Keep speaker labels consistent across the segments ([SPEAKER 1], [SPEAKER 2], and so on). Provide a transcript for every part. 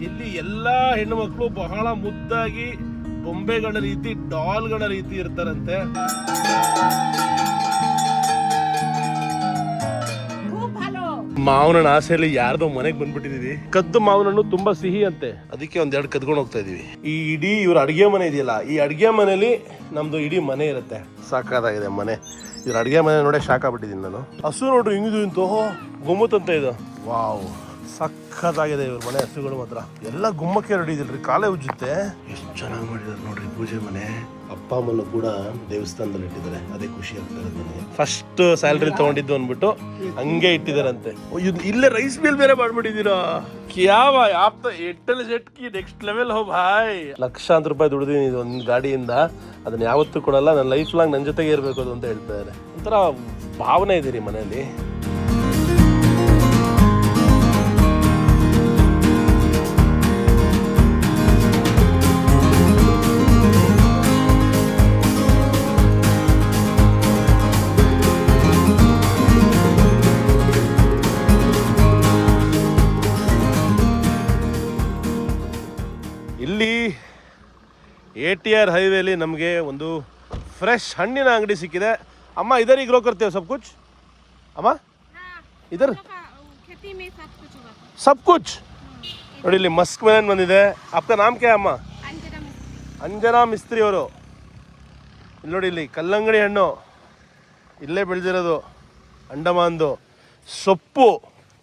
[SPEAKER 1] ಇಲ್ಲಿ ಎಲ್ಲ ಹೆಣ್ಣು ಮಕ್ಕಳು ಬಹಳ ಮುದ್ದಾಗಿ ಬೊಂಬೆಗಳ ರೀತಿ, ಡಾಲ್ಗಳ ರೀತಿ ಇರ್ತಾರಂತೆ. ಮಾವನ ಆಸೆಯಲ್ಲಿ ಯಾರ್ದೋ ಮನೆಗೆ ಬಂದ್ಬಿಟ್ಟಿದೀವಿ. ಕದ್ದು ಮಾವನನ್ನು ತುಂಬಾ ಸಿಹಿ ಅಂತೆ, ಅದಕ್ಕೆ ಒಂದೆರಡು ಕದ್ಕೊಂಡು ಹೋಗ್ತಾ ಇದೀವಿ. ಈ ಇಡೀ ಇವ್ರ ಅಡಿಗೆ ಮನೆ ಇದೆಯಲ್ಲ, ಈ ಅಡಿಗೆ ಮನೆಯಲ್ಲಿ ನಮ್ದು ಇಡೀ ಮನೆ ಇರುತ್ತೆ. ಸಾಕಾಗಿದೆ ಮನೆ. ಇವ್ರ ಅಡಿಗೆ ಮನೆ ನೋಡೇ ಶಾಕ್ ಆಗ್ಬಿಟ್ಟಿದ್ದೀನಿ ನಾನು. ಹಸು ನೋಡ್ರಿ ಹಿಂಗಿದು ಇಂತೋ ಗುಮ್ಮತ್ತಂತ ಇದು. ವಾವ್, ಸಖತ್ತಾಗಿದೆ ಇವ್ರ ಮನೆ ಹಸುಗಳು ಮಾತ್ರ. ಎಲ್ಲ ಗುಮ್ಮಕ್ಕೆ ರೆಡಿ ಇದಿಲ್ರಿ, ಕಾಲೇ ಉಜ್ಜುತ್ತೆ. ಎಷ್ಟು ಚೆನ್ನಾಗಿ ಮಾಡಿದಾರೆ ನೋಡ್ರಿ ಪೂಜೆ ಮನೆ. ಅಪ್ಪ ಅಮ್ಮನ್ನು ಕೂಡ ದೇವಸ್ಥಾನದಲ್ಲಿ ಇಟ್ಟಿದ್ದಾರೆ, ಅದೇ ಖುಷಿ ಆಗ್ತದೆ ನನಗೆ. ಫಸ್ಟ್ ಸ್ಯಾಲ್ರಿ ತಗೊಂಡಿದ್ದು ಅಂದ್ಬಿಟ್ಟು ಹಂಗೆ ಇಟ್ಟಿದಾರಂತೆ. ಇಲ್ಲೇ ರೈಸ್ ಮಿಲ್ ಬೇರೆ ಮಾಡ್ಬಿಟ್ಟಿದ್ದೀರಾ. ಕ್ಯಾ ಭಾಯ್ ಆಪ್ ತೋ ಏರ್ಟೆಲ್ ಸೆಟ್ ಕಿ ನೆಕ್ಸ್ಟ್ ಲೆವೆಲ್ ಹೋ ಭಾಯ್. ಲಕ್ಷಾಂತರ ರೂಪಾಯಿ ದುಡಿದೀನಿ ಒಂದು ಗಾಡಿಯಿಂದ, ಅದನ್ನ ಯಾವತ್ತೂ ಕೊಡಲ್ಲ. ನನ್ನ ಲೈಫ್ ಲಾಂಗ್ ನನ್ನ ಜೊತೆಗೆ ಇರಬೇಕು ಅದು ಅಂತ ಹೇಳ್ತಾರೆ. ಒಂಥರ ಭಾವನೆ ಇದೆ ರೀ ಮನೆಯಲ್ಲಿ. ಇಲ್ಲಿ ATR ಹೈವೇಲಿ ನಮಗೆ ಒಂದು ಫ್ರೆಶ್ ಹಣ್ಣಿನ ಅಂಗಡಿ ಸಿಕ್ಕಿದೆ. ಅಮ್ಮ ಇದರ ಗ್ರೋ ಕರ್ತೇವೆ ಸಬ್ ಕುಚ್ ಅಮ್ಮ ಇದರ ಸಬ್ ಕುಚ್. ನೋಡಿ ಇಲ್ಲಿ ಮಸ್ಕ್ ಮೆಲನ್ ಬಂದಿದೆ. ಅಪ್ಪ ನಾಮ್ ಕ್ಯಾ ಅಮ್ಮ? ಅಂಜನಾ ಮಿಸ್ತ್ರಿ ಅವರು. ಇಲ್ಲಿ ನೋಡಿ, ಇಲ್ಲಿ ಕಲ್ಲಂಗಡಿ ಹಣ್ಣು ಇಲ್ಲೇ ಬೆಳೆದಿರೋದು, ಅಂಡಮಾನ್ದು. ಸೊಪ್ಪು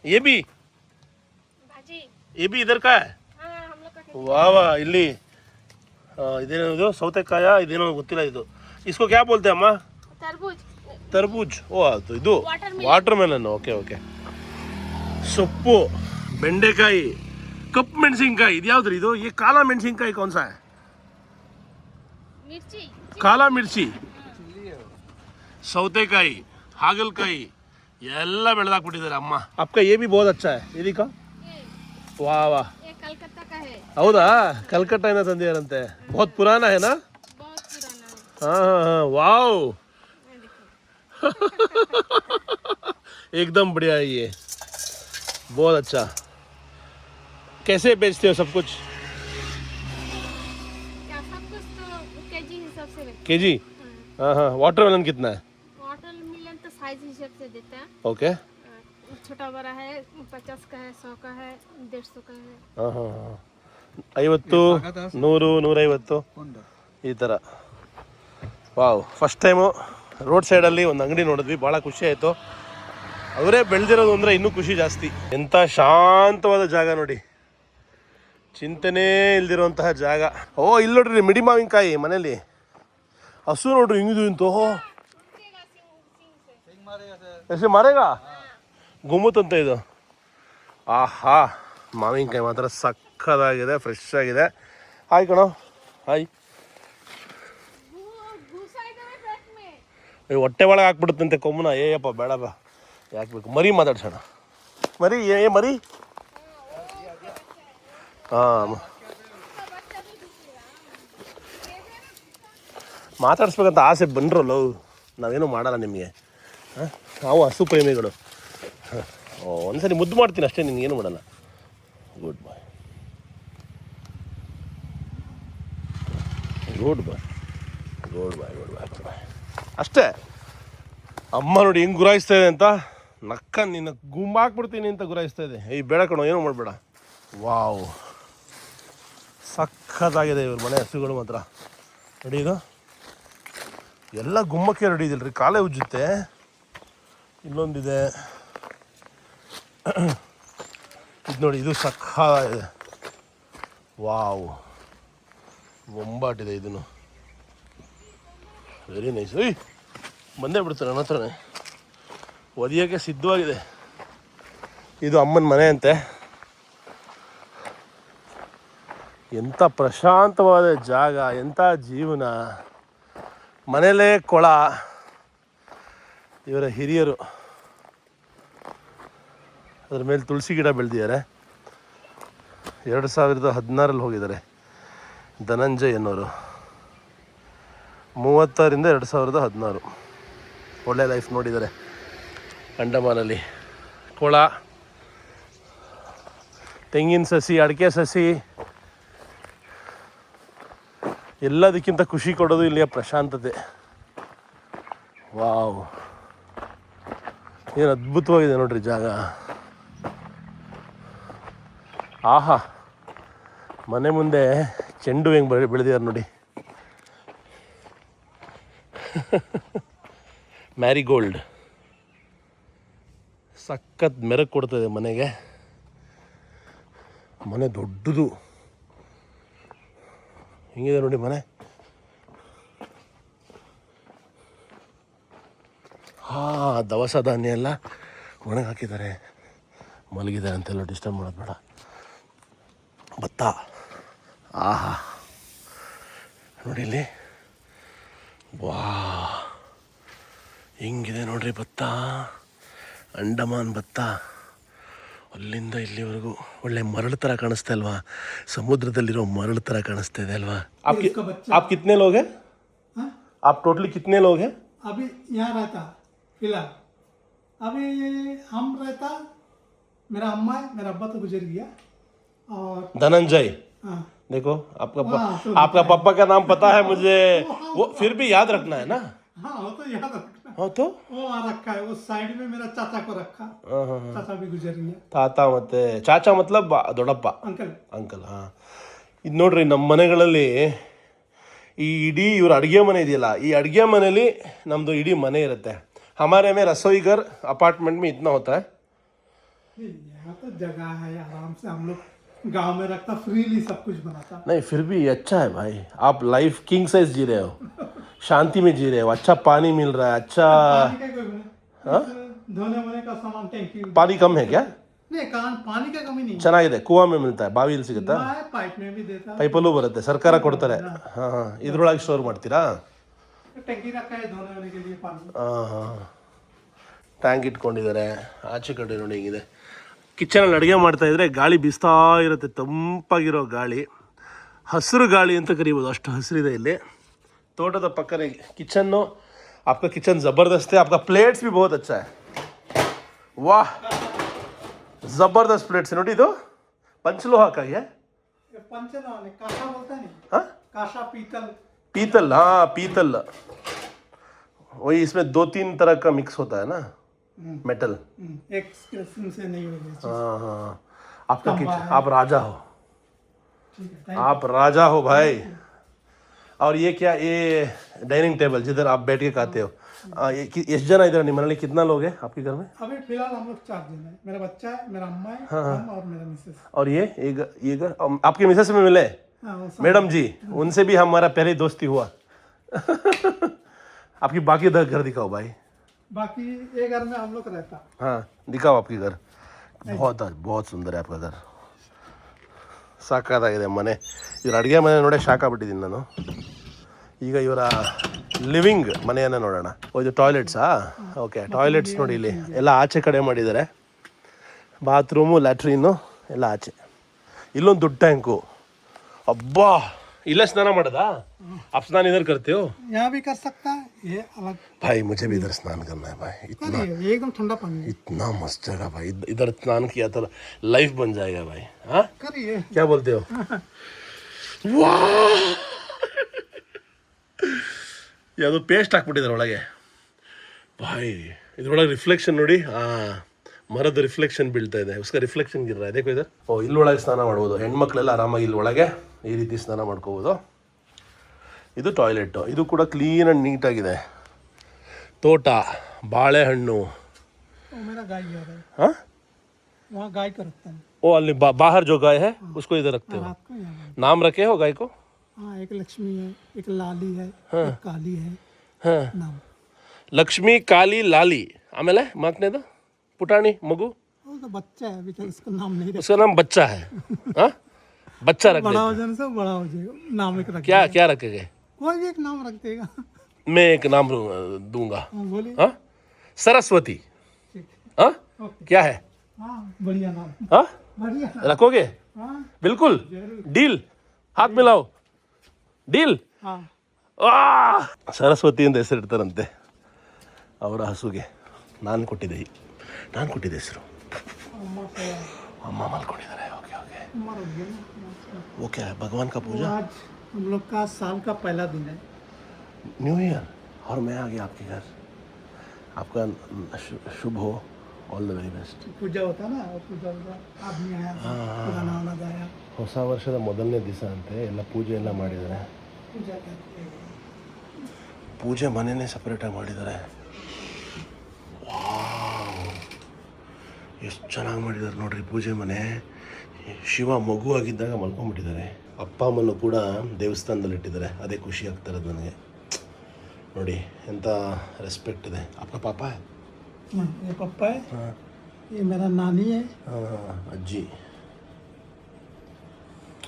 [SPEAKER 1] ಎಬಿ ಇದರ ಕಾ ವಾವ. ಇಲ್ಲಿ ಇದೇನೋ ಸೌತೆಕಾಯ, ಇದೇನೋ ಗೊತ್ತಿಲ್ಲ ಇದು. ಇಸ್ಕೋ ಕ್ಯಾ ಬೋಲ್ತೆ ಅಮ್ಮ? ತರ್ಬೂಜ್. ಓ ಅದು ಇದು ವಾಟರ್ ಮೆಲನ್. Okay okay. ಸೊಪ್ಪು, ಬೆಂಡೆಕಾಯಿ, ಕಪ್ಪು ಮೆಣಸಿನ್ಕಾಯಿ. ಇದು ಯಾವ್ದ್ರಿ ಇದು? ಈ ಕಾಲಾ ಮೆಣಸಿನ್ಕಾಯಿ ಕೌನ್ ಸಾ? ಕಾಲಾ ಮಿರ್ಚಿ, ಸೌತೆಕಾಯಿ, ಹಾಗಲಕಾಯಿ ಎಲ್ಲ ಬೆಳೆದಾಕ್ಬಿಟ್ಟಿದ್ದಾರೆ ಅಮ್ಮ. ಅಪ್ಪ ಏ ಬಿ ಬಹುತ್ ಅಚ್ಚಾ ಹೈ ಇದೀಕ. ವಾ ವಾ, ಹೌದಾ? ಕಲ್ಕಟ್ಟಾಯಿಂದ ತಂದಿದಾರಂತೆ. ಬಹುತ್ ಪುರಾಣ ಹೇನಾ? हाँ हाँ हाँ, वाओ एकदम बढ़िया है ये, बहुत अच्छा. कैसे बेचते हो सब कुछ? केजी? हाँ हाँ. वाटरमेलन कितना है?
[SPEAKER 2] वाटरमेलन तो साइज हिसाब से देता है.
[SPEAKER 1] ओके.
[SPEAKER 2] छोटा बड़ा है, 50 का है, 100 का है, 150 का है.
[SPEAKER 1] हाँ हाँ हाँ. 50, 100, 150 ಈ ಥರ. ವಾವ್, ಫಸ್ಟ್ ಟೈಮು ರೋಡ್ ಸೈಡಲ್ಲಿ ಒಂದು ಅಂಗಡಿ ನೋಡಿದ್ವಿ, ಭಾಳ ಖುಷಿ ಆಯಿತು. ಅವರೇ ಬೆಳೆದಿರೋದು ಅಂದರೆ ಇನ್ನೂ ಖುಷಿ ಜಾಸ್ತಿ. ಎಂಥ ಶಾಂತವಾದ ಜಾಗ ನೋಡಿ, ಚಿಂತನೆ ಇಲ್ದಿರೋಂತಹ ಜಾಗ. ಓ ಇಲ್ಲಿ ನೋಡ್ರಿ ಮಿಡಿ ಮಾವಿನಕಾಯಿ ಮನೇಲಿ. ಹಸು ನೋಡ್ರಿ ಹಿಂಗಿದು ಇಂತೋ. ಎಷ್ಟು ಮಾರೇಗಾ ಗುಮ್ಮತ್ತಂತ ಇದು. ಆಹಾ, ಮಾವಿನಕಾಯಿ ಮಾತ್ರ ಸಕ್ಕದಾಗಿದೆ, ಫ್ರೆಶ್ ಆಗಿದೆ. ಹಾಯ್ ಕಣೋ, ಹಾಯ್. ಹೊಟ್ಟೆ ಒಳಗೆ ಹಾಕ್ಬಿಡುತ್ತಂತೆ ಕೊಮ್ಮನ. ಏಯಪ್ಪ ಬೇಡ ಬಾ, ಯಾಕೆ ಬೇಕು? ಮರಿ ಮಾತಾಡ್ಸೋಣ. ಮರಿ ಮರಿ. ಹಾಂ, ಮಾತಾಡ್ಸ್ಬೇಕಂತ ಆಸೆ ಬಂದ್ರಲ್ಲ, ನಾವೇನು ಮಾಡಲ್ಲ ನಿಮಗೆ. ಹಾಂ, ನಾವು ಹಸು ಪ್ರೇಮಿಗಳು. ಒಂದ್ಸರಿ ಮುದ್ದು ಮಾಡ್ತೀನಿ ಅಷ್ಟೇ, ನಿನ್ಗೇನು ಮಾಡಲ್ಲ. ಗುಡ್ ಬಾಯ್, ಗುಡ್ ಬಾಯ್, ಗುಡ್ ಬಾಯ್, ಗುಡ್ ಬಾಯ್, ಗುಡ್ ಬಾಯ್. ಅಷ್ಟೇ. ಅಮ್ಮ ನೋಡಿ ಹೆಂಗೆ ಗುರಾಯಿಸ್ತಾ ಇದೆ ಅಂತ. ನಕ್ಕ ನಿನ್ನ ಗುಂಬಾಕ್ಬಿಡ್ತೀನಿ ಅಂತ ಗುರಾಯಿಸ್ತಾ ಇದೆ. ಈ ಬೇಡ ಕಣೋ, ಏನೂ ಮಾಡಬೇಡ. ವಾವ್, ಸಖತ್ತಾಗಿದೆ ಇವ್ರ ಮನೆ ಹಸುಗಳು ಮಾತ್ರ. ನೋಡಿ ಇದು ಎಲ್ಲ ಗುಮ್ಮಕ್ಕೆ ರೆಡಿ ಇದಿಲ್ರಿ, ಕಾಲೇ ಉಜ್ಜುತ್ತೆ. ಇನ್ನೊಂದಿದೆ, ಇದು ನೋಡಿ, ಇದು ಸಖತ್ತಾಗಿದೆ. ವಾವ್, ಬೊಂಬಾಟಿದೆ ಇದನ್ನು. Very nice. ಬಂದೇ ಬಿಡ್ತಾರೆ ನನ್ನ ಹತ್ರನೇ, ಒದಿಯೋಕ್ಕೆ ಸಿದ್ಧವಾಗಿದೆ. ಇದು ಅಮ್ಮನ ಮನೆ ಅಂತೆ. ಎಂಥ ಪ್ರಶಾಂತವಾದ ಜಾಗ, ಎಂಥ ಜೀವನ. ಮನೇಲೇ ಕೊಳ. ಇವರ ಹಿರಿಯರು ಅದ್ರ ಮೇಲೆ ತುಳಸಿ ಗಿಡ ಬೆಳೆದಿದ್ದಾರೆ. 2016 ಹೋಗಿದ್ದಾರೆ ಧನಂಜಯ್ ಅನ್ನೋರು. 36ರಿಂದ 2016 ಒಳ್ಳೆ ಲೈಫ್ ನೋಡಿದ್ದಾರೆ ಅಂಡಮಾನಲ್ಲಿ. ಕೊಳ, ತೆಂಗಿನ ಸಸಿ, ಅಡಿಕೆ ಸಸಿ, ಎಲ್ಲದಕ್ಕಿಂತ ಖುಷಿ ಕೊಡೋದು ಇಲ್ಲಿಯ ಪ್ರಶಾಂತತೆ. ವಾವ್, ಏನು ಅದ್ಭುತವಾಗಿದೆ ನೋಡ್ರಿ ಜಾಗ. ಆಹಾ, ಮನೆ ಮುಂದೆ ಚೆಂಡು ಹೆಂಗೆ ಬೆಳೆದಿದ್ದಾರೆ ನೋಡಿ. ಮ್ಯಾರಿಗೋಲ್ಡ್ ಸಖತ್ ಮೆರಗು ಕೊಡ್ತದೆ ಮನೆಗೆ. ಮನೆ ದೊಡ್ಡದು ಹಿಂಗಿದೆ ನೋಡಿ ಮನೆ. ದವಸ ಧಾನ್ಯ ಎಲ್ಲ ಒಣಗಿ ಹಾಕಿದ್ದಾರೆ. ಮಲಗಿದ್ದಾರೆ ಅಂತೆಲ್ಲ ಡಿಸ್ಟರ್ಬ್ ಮಾಡೋದು ಬೇಡ. ಭತ್ತ, ಆಹಾ ನೋಡಿ ಇಲ್ಲಿ. ವಾ, ಹಿಂಗಿದೆ ನೋಡ್ರಿ ಭತ್ತ. ಅಂಡಮಾನ್ ಭತ್ತ. ಅಲ್ಲಿಂದ ಇಲ್ಲಿವರೆಗೂ ಒಳ್ಳೆ ಮರಳು ಥರ ಕಾಣಿಸ್ತಾ ಇಲ್ವಾ? ಸಮುದ್ರದಲ್ಲಿರೋ ಮರಳು ಥರ ಕಾಣಿಸ್ತಾ ಇದೆ ಅಲ್ವಾ? आप कितने लोग हैं? आप टोटली कितने लोग हैं?
[SPEAKER 3] अभी यहाँ रहता फिलहाल। अभी हम रहता, मेरा अम्मा है, मेरा अब्बा तो गुजर गया। और
[SPEAKER 1] धनंजय,
[SPEAKER 3] हाँ,
[SPEAKER 1] देखो आपका
[SPEAKER 3] हाँ,
[SPEAKER 1] आपका पापा का नाम पता है मुझे, वो फिर भी याद रखना है ना।
[SPEAKER 3] हाँ वो तो याद रखना।
[SPEAKER 1] हाँ तो
[SPEAKER 3] वो वहाँ रखा है, उस साइड में मेरा चाचा को रखा। चाचा भी गुजर गया।
[SPEAKER 1] ತಾತ ಮತ್ತೆ ಚಾಚಾ ಮತ್ಲಬ್ ದೊಡ್ಡಪ್ಪ,
[SPEAKER 3] अंकल
[SPEAKER 1] ಅಂಕಲ್. ಹಾಂ, ಇದು ನೋಡ್ರಿ ನಮ್ಮ ಮನೆಗಳಲ್ಲಿ ಈ ಇಡೀ ಇವ್ರ ಅಡುಗೆ ಮನೆ ಇದೆಯಲ್ಲ, ಈ ಅಡುಗೆ ಮನೇಲಿ ನಮ್ಮದು ಇಡೀ ಮನೆ ಇರುತ್ತೆ. ಹಮಾರೆ ಮೇ ರಸೋई घर अपार्टमेंट में इतना होता है.
[SPEAKER 3] यहाँ तो जगह है, आराम से हम लोग गांव में रखता, फ्रीली सब कुछ बनाता।
[SPEAKER 1] नहीं फिर भी अच्छा है भाई, आप लाइफ किंग साइज जी रहे हो, शांति में जी रहे हो. अच्छा पानी मिल रहा है, अच्छा.
[SPEAKER 3] पानी का कोई
[SPEAKER 1] हाँ?
[SPEAKER 3] धोने वोने का सामान, टैंकी।
[SPEAKER 1] पानी कम है क्या?
[SPEAKER 3] नहीं, पानी का कमी नहीं।
[SPEAKER 1] ಚೆನ್ನಾಗಿದೆ. ಕುವಾ ಮೇ ಮಿಲ್ತಾ, ಬಾವಿಯಲ್ಲಿ ಸಿಗುತ್ತಾ?
[SPEAKER 3] पाइप में भी देता,
[SPEAKER 1] ಪೈಪಲ್ಲೂ ಬರುತ್ತೆ, ಸರ್ಕಾರ ಕೊಡ್ತಾರೆ. ಹಾಂ ಹಾಂ, ಇದ್ರೊಳಗೆ ಸ್ಟೋರ್ ಮಾಡ್ತೀರಾ?
[SPEAKER 3] टैंकी रखा है धोने वोने के लिए पानी।
[SPEAKER 1] ಹಾಂ ಹಾಂ, ಟ್ಯಾಂಕ್ ಇಟ್ಕೊಂಡಿದ್ದಾರೆ. ಆಚೆ ಕಡೆ ನೋಡಿ ಹಿಂಗಿದೆ. ಕಿಚನಲ್ಲಿ ಅಡುಗೆ ಮಾಡ್ತಾಯಿದ್ರೆ ಗಾಳಿ ಬೀಸ್ತಾ ಇರುತ್ತೆ, ತಂಪಾಗಿರೋ ಗಾಳಿ, ಹಸಿರು ಗಾಳಿ ಅಂತ ಕರಿಬೋದು, ಅಷ್ಟು ಹಸಿರಿದೆ ಇಲ್ಲಿ. ತೋಟದ ಪಕ್ಕನೇ ಕಿಚನ್ನು. आपका किचन ज़बरदस्त है. आपका प्लेट्स भी बहुत अच्छा है. वाह, ज़बरदस्त प्लेट्स है. ನೋಡಿ ಇದು पंचलोहा का है.
[SPEAKER 3] पंचलोहा नहीं, काशा बोलता नहीं।
[SPEAKER 1] हाँ,
[SPEAKER 3] काशा पीतल।
[SPEAKER 1] पीतल, हाँ पीतल. वही इसमें 2-3 तरह का मिक्स होता है ना, मेटल.
[SPEAKER 3] एक किस्म से नहीं होगी।
[SPEAKER 1] हाँ हाँ, आपका किचन, आप राजा हो.
[SPEAKER 3] ठीक है,
[SPEAKER 1] आप राजा हो भाई. और ये क्या, ये डाइनिंग टेबल जिधर आप बैठ के खाते हो. ಎಷ್ಟು ಜನ ಇದ್ದಾರೆ ನಿಮ್ಮ ಮನೇಲಿ? कितना लोग हैं आपके घर में?
[SPEAKER 3] अभी फिलहाल हम लोग 4 जन हैं। मेरा बच्चा है, मेरा अम्मा है, हम और मेरा मिसेस।
[SPEAKER 1] और ये आपके मिसेस में मिले
[SPEAKER 3] हाँ, वो सब।
[SPEAKER 1] मैडम जी, उनसे भी हमारा पहले दोस्ती हुआ. आपकी बाकी घर दिखाओ भाई.
[SPEAKER 3] बाकी ये घर में हम लोग रहता।
[SPEAKER 1] हाँ दिखाओ आपकी घर. बहुत सुंदर है आपका घर. ಸಾಕಾಗಿದೆ ಮನೆ. ಇವ್ರ ಅಡುಗೆ ಮನೆ ನೋಡೇ ಶಾಕ್ ಆಗ್ಬಿಟ್ಟಿದ್ದೀನಿ ನಾನು. ಈಗ ಇವರ ಲಿವಿಂಗ್ ಮನೆಯನ್ನು ನೋಡೋಣ. ಇದು ಟಾಯ್ಲೆಟ್ಸಾ? ಓಕೆ, ಟಾಯ್ಲೆಟ್ಸ್ ನೋಡಿ ಇಲ್ಲಿ ಎಲ್ಲ ಆಚೆ ಕಡೆ ಮಾಡಿದ್ದಾರೆ. ಬಾತ್ರೂಮು, ಲ್ಯಾಟ್ರೀನು ಎಲ್ಲ ಆಚೆ. ಇಲ್ಲೊಂದು ದೊಡ್ಡ ಟ್ಯಾಂಕು. ಅಬ್ಬಾ, ಇಲ್ಲೇ ಸ್ನಾನ ಮಾಡೋದಾ? आप स्नान इधर करते हो?
[SPEAKER 3] यहाँ भी कर सकता है, ये अलग।
[SPEAKER 1] भाई मुझे भी इधर स्नान करना है भाई.
[SPEAKER 3] एकदम ठंडा पानी है।
[SPEAKER 1] इतना मस्त जगह भाई. इधर स्नान किया तो लाइफ बन जाएगा भाई. हाँ,
[SPEAKER 3] करिए।
[SPEAKER 1] क्या बोलते हो? वाह, ಯಾವುದು ಪೇಸ್ಟ್ ಹಾಕ್ಬಿಟ್ಟಿದ್ದಾರೆ ಒಳಗೆ ಭಾಯ್. ಇದ್ರೊಳಗೆ ರಿಫ್ಲೆಕ್ಷನ್ ನೋಡಿ. ಹಾಂ, ಮರದ ರಿಫ್ಲೆಕ್ಷನ್ ಬೀಳ್ತಾ ಇದೆ. ಉಸ್ಕ ರಿಫ್ಲೆಕ್ಷನ್ ಗಿರ ಇದೆ ಇದರ್. ಓ, ಇಲ್ಲೊಳಗೆ ಸ್ನಾನ ಮಾಡ್ಬೋದು. ಹೆಣ್ಮಕ್ಳೆಲ್ಲ ಆರಾಮಾಗಿ ಇಲ್ಲೊಳಗೆ ಈ ರೀತಿ ಸ್ನಾನ ಮಾಡ್ಕೋಬೋದು. ಇದು ಟಾಯ್ಲೆಟು. ಇದು ಕೂಡ ಕ್ಲೀನ್ ಆ್ಯಂಡ್ ನೀಟಾಗಿದೆ. ತೋಟ, ಬಾಳೆಹಣ್ಣು. हाँ,
[SPEAKER 3] वहाँ गाय का रखता है.
[SPEAKER 1] ओ अल्ली बाहर जो गाय है उसको इधर रखते हो.
[SPEAKER 3] रात को यहाँ।
[SPEAKER 1] नाम रखे हो गाय को?
[SPEAKER 3] हाँ, एक लक्ष्मी है, एक लाली है, एक काली है.
[SPEAKER 1] हाँ,
[SPEAKER 3] नाम
[SPEAKER 1] लक्ष्मी, काली, लाली. ಆಮೇಲೆ ಮಾತನೇದು ಪುಟಾಣಿ ಮಗು,
[SPEAKER 3] वो तो बच्चा है, अभी तक उसका नाम नहीं रखा।
[SPEAKER 1] उसका नाम बच्चा है. हाँ, बच्चा रख
[SPEAKER 3] बड़ा
[SPEAKER 1] देते.
[SPEAKER 3] हो जाने से बड़ा हो जाएगा, नाम एक रख।
[SPEAKER 1] क्या क्या रखेंगे?
[SPEAKER 3] कोई भी एक नाम रख देगा।
[SPEAKER 1] मैं एक नाम दूंगा.
[SPEAKER 3] हाँ, बोलिए।
[SPEAKER 1] हाँ, सरस्वती.
[SPEAKER 3] ठीक।
[SPEAKER 1] हाँ, क्या है?
[SPEAKER 3] हाँ, बढ़िया नाम।
[SPEAKER 1] हाँ,
[SPEAKER 3] बढ़िया।
[SPEAKER 1] रखोगे?
[SPEAKER 3] हाँ,
[SPEAKER 1] बिल्कुल. डील, हाथ मिलाओ. ಡೀಲ್.
[SPEAKER 3] हाँ,
[SPEAKER 1] ಸರಸ್ವತಿ ಅಂತ ಹೆಸರಿಡ್ತಾರಂತೆ ಅವರ ಹಸುಗೆ. ನಾನು ಕೊಟ್ಟಿದ್ದೆ ಹೆಸರು. ಅಮ್ಮ ಮಲ್ಕೊಂಡಿದ್ದಾರೆ. Okay okay.
[SPEAKER 3] उम्र हो गया ना।
[SPEAKER 1] वो क्या है भगवान का
[SPEAKER 3] वो
[SPEAKER 1] पूजा
[SPEAKER 3] आज हम लोग का साल का पहला दिन है।
[SPEAKER 1] न्यू ईयर और मैं आ गया आपके घर आपका शुभ हो ऑल द ವೆರಿ ಬೆಸ್ಟ್
[SPEAKER 3] पूजा होता ना, वो पूजा होता, आदमी आया पुराना वाला गाया,
[SPEAKER 1] ಹೊಸ ವರ್ಷದ ಮೊದಲನೇ ದಿವಸ ಅಂತೆ ಎಲ್ಲ ಪೂಜೆ ಎಲ್ಲ ಮಾಡಿದ್ದಾರೆ
[SPEAKER 3] पूजा करते हैं।
[SPEAKER 1] ಪೂಜೆ ಮನೆಯೇ ಸಪ್ರೇಟಾಗಿ ಮಾಡಿದ್ದಾರೆ ಎಷ್ಟು ಚೆನ್ನಾಗಿ ಮಾಡಿದ್ದಾರೆ ನೋಡ್ರಿ ಪೂಜೆ ಮನೆ ಶಿವ ಮಗು ಆಗಿದ್ದಾಗ ಮಲ್ಕೊಂಡ್ಬಿಟ್ಟಿದ್ದಾರೆ ಅಪ್ಪ ಅಮ್ಮನ್ನು ಕೂಡ ದೇವಸ್ಥಾನದಲ್ಲಿ ಇಟ್ಟಿದ್ದಾರೆ ಅದೇ ಖುಷಿ ಆಗ್ತಾ ಇರೋದು ನನಗೆ ನೋಡಿ ಎಂಥ ರೆಸ್ಪೆಕ್ಟ್ ಇದೆ ಅಪ್ಪ ಪಾಪ
[SPEAKER 3] ये पापा है,
[SPEAKER 1] हाँ
[SPEAKER 3] ये मेरा नानी है।
[SPEAKER 1] हाँ हाँ अज्जी